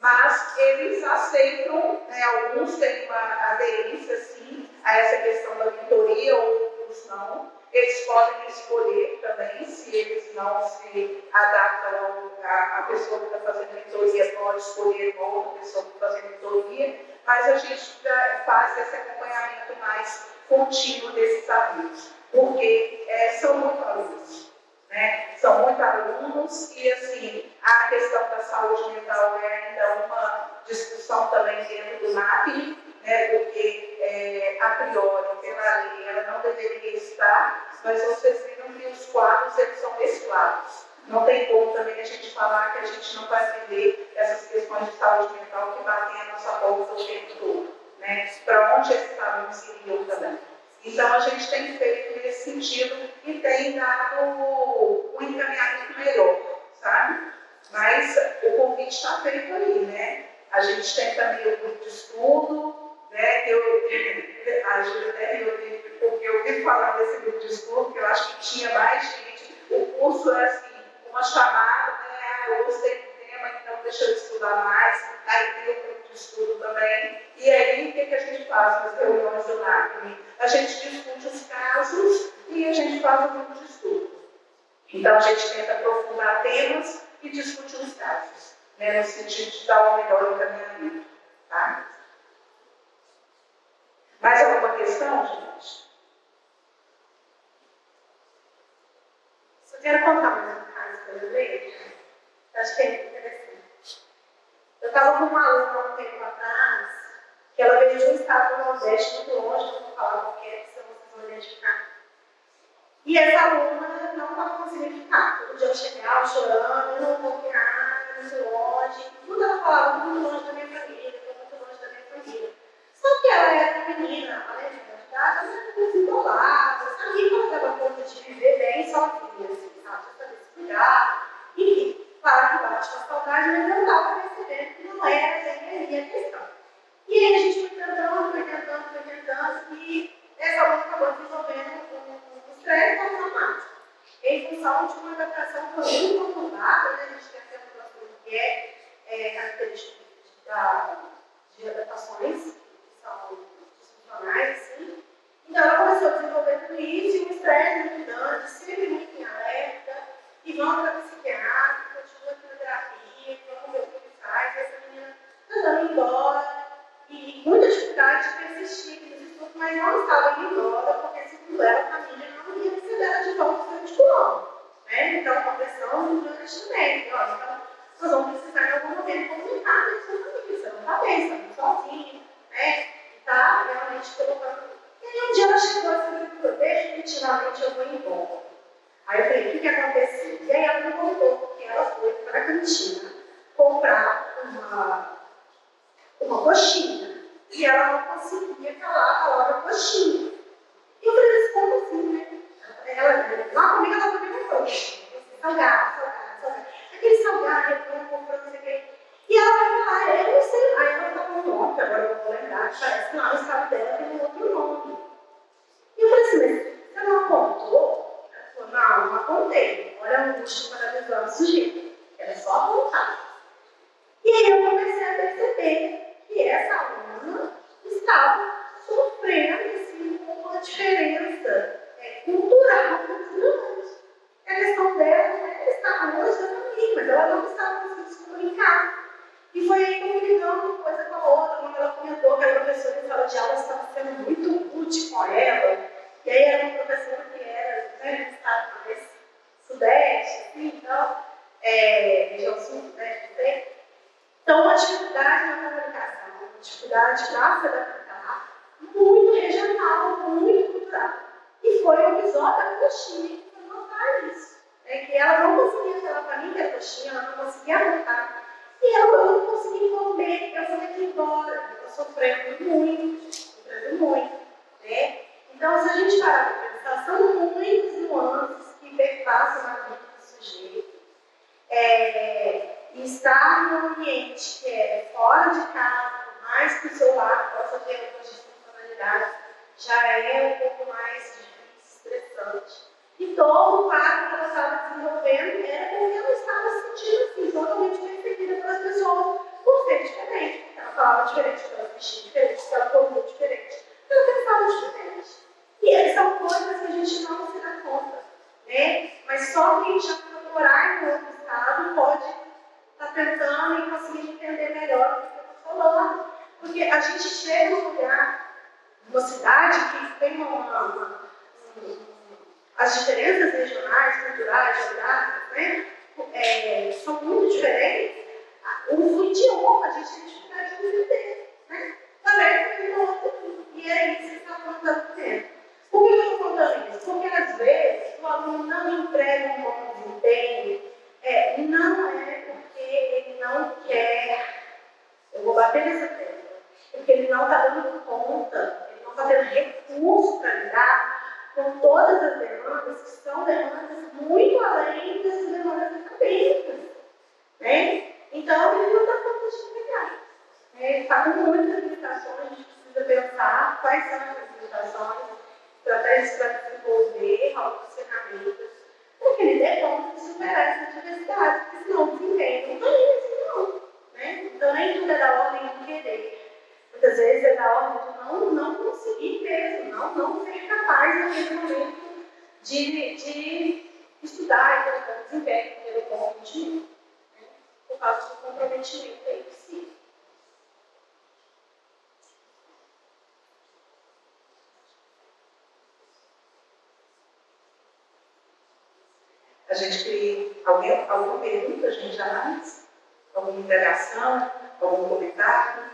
mas eles aceitam, né, alguns têm uma aderência, sim, a essa questão da mentoria, outros não. Eles podem escolher também, se eles não se adaptam a pessoa que está fazendo mentoria, pode escolher uma outra pessoa que está fazendo mentoria, mas a gente faz esse acompanhamento mais contínuo desses alunos, porque são muito alunos. Né? São muitos alunos e, assim, a questão da saúde mental é ainda uma discussão também dentro do NAP, né? Porque, a priori, pela lei, ela não deveria estar, mas vocês viram que os quadros, eles são mesclados. Não tem como também a gente falar que a gente não vai atender essas questões de saúde mental que batem a nossa bolsa o tempo todo, né? Para onde esses alunos iriam também. Então, a gente tem feito nesse sentido e tem dado um encaminhamento melhor, sabe? Mas o convite está feito aí, né? A gente tem também o grupo de estudo, né? A Júlia até riu, porque eu ouvi falar desse grupo de estudo, que eu acho que tinha mais gente. O curso é assim, uma chamada, né? Eu gostei do tema, então deixa eu estudar mais. Aí tem o grupo de estudo também. E aí, o que a gente faz nas reuniões do NAP? A gente discute os casos e a gente faz o grupo de estudo. Então, a gente tenta aprofundar temas e discutir os casos, né, no sentido de dar um melhor encaminhamento. Tá? Mais alguma questão, gente? Só quero contar mais um caso para eu ler. Acho que é muito interessante. Eu estava com uma aluna há um tempo atrás, que ela veio de um estado do Nordeste, muito longe, não vou falar qualquer, senão vocês vão identificar. E essa aluna não estava conseguindo ficar. Todo dia eu chegava chorando, eu não vou ficar, muito longe. Tudo ela falava, muito longe da minha família, estou muito longe da minha família. Só que ela era menina, além de verdade, ela era muito isolada, sabia que ela dava conta de viver bem sozinha, assim, sabe? Já sabia se cuidar. Enfim, claro que bate uma saudade, mas eu não estava percebendo que construção de uma adaptação foi muito conturbada, né? A gente tem essa adaptação que é característica de adaptações que são disfuncionais, assim. Então, ela começou a desenvolver tudo isso, e um estresse muito grande, sempre muito em alerta, e vamos para a psiquiatra, continua aqui na terapia, vamos ver o que faz, essa menina está andando embora, e muita dificuldade de persistir nos estudos, mas não estava indo embora, porque segundo ela, a família não ia receber ela de volta durante o ano. Né? Então, a pressão durante também. Então, nós vamos precisar em algum momento comunicar com a sua família. Você não está bem, você está sozinho, né? E está realmente colocando. E aí, um dia ela chegou assim e falou: definitivamente eu vou embora. Aí eu falei: o que aconteceu? E aí ela me contou que ela foi para a cantina comprar uma coxinha. E ela não conseguia falar a palavra coxinha. E eu falei: mas como assim, né? Lá comigo ela também não foi. Salgado. Aquele salgado, eu comprou, não sei o quê. E ela vai falar: eu não sei. Aí ela falou um nome, agora eu não vou lembrar, parece que lá no estado dela tem um outro nome. E eu falei assim: mas você não apontou? Ela falou: não apontei. Olha a angústia paralisando o sujeito. Era só apontar. E aí eu comecei a perceber que essa aluna estava sofrendo assim, com uma diferença cultural muito grande. A questão dela é estar longe da família, mas ela não estava conseguindo se comunicar. E foi aí que eu fui ligando uma coisa com a outra, quando ela comentou que a professora em sala de aula estava sendo muito útil com ela. E aí era uma professora que era do estado mais sudeste, assim, então, região sul, sudeste, não sei. Então, uma dificuldade na comunicação, uma dificuldade para se adaptar, muito regional, muito cultural. E foi o episódio da coxinha que foi notar isso. Que ela não conseguia falar para mim que era coxinha, ela não conseguia anotar. E eu não conseguia comer, eu vou ter que ir embora. Eu estou sofrendo muito. Né? Então, se a gente parar para pensar, são muitas nuances que perpassam a vida do sujeito. E estar num ambiente que é fora de casa, por mais que o seu lar possa ter algumas disfuncionalidades, já é um pouco mais difícil, estressante. E todo o quadro que ela estava desenvolvendo era porque ela estava se sentindo assim, totalmente percebida pelas pessoas por ser diferente. Porque ela falava diferente, porque ela vestia diferente, porque ela comia diferente, porque ela pensava diferente. E são coisas que a gente não se dá conta, né? Mas só quem já foi morar em outro estado pode estar tentando e conseguir entender melhor o que eu estou falando. Porque a gente chega num lugar, numa cidade que tem as diferenças regionais, culturais, geográficas, né? São muito diferentes. O idioma a gente tem dificuldade de entender, né? Parece que não outra língua. E é isso que está contando tempo. Por que eu estou contando isso? Porque às vezes o aluno não entrega um bom desempenho, não é porque ele não quer, eu vou bater nessa tecla, porque ele não está dando conta, ele não está tendo recurso para lidar com todas as demandas, que são demandas muito além das demandas acadêmicas. Né? Então, ele não está conta de entregar. Ele está com muitas limitações, a gente precisa pensar quais são essas limitações, estratégias para desenvolver algumas ferramentas, para que ele dê conta de superar essa diversidade, porque senão o desempenho não é assim, não. Né? Então, nem tudo é da ordem de querer. Muitas vezes é da ordem de não conseguir mesmo, não ser capaz naquele momento de estudar e ter um desempenho pelo cognitivo, né? Por causa do comprometimento aí de si. A gente queria alguma pergunta, gente, mais? Alguma indagação? Algum comentário?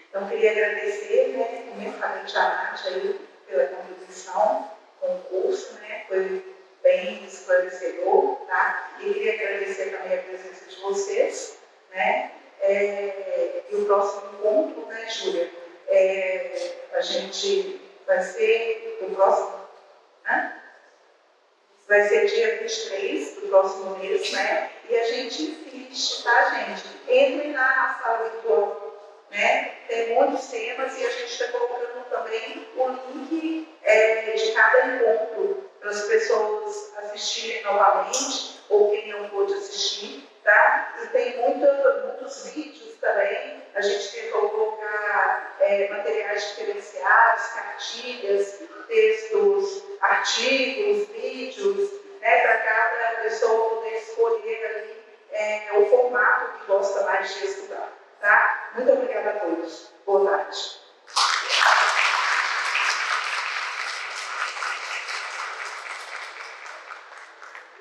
Então, queria agradecer, né, imensamente a Nath aí pela contribuição com o curso, né, foi bem esclarecedor, tá? E queria agradecer também a presença de vocês, né? E o próximo encontro, né, Júlia? A gente vai ser o próximo, né? Vai ser dia 23 do próximo mês, né? E a gente insiste, tá, gente? Entrem lá na sala virtual, né? Tem muitos temas e a gente está colocando também o link de cada encontro para as pessoas assistirem novamente, ou quem não pôde assistir, tá? E tem muitos vídeos também, a gente tentou colocar materiais diferenciados, cartilhas, textos, artigos, vídeos, para cada pessoa poder escolher ali o formato que gosta mais de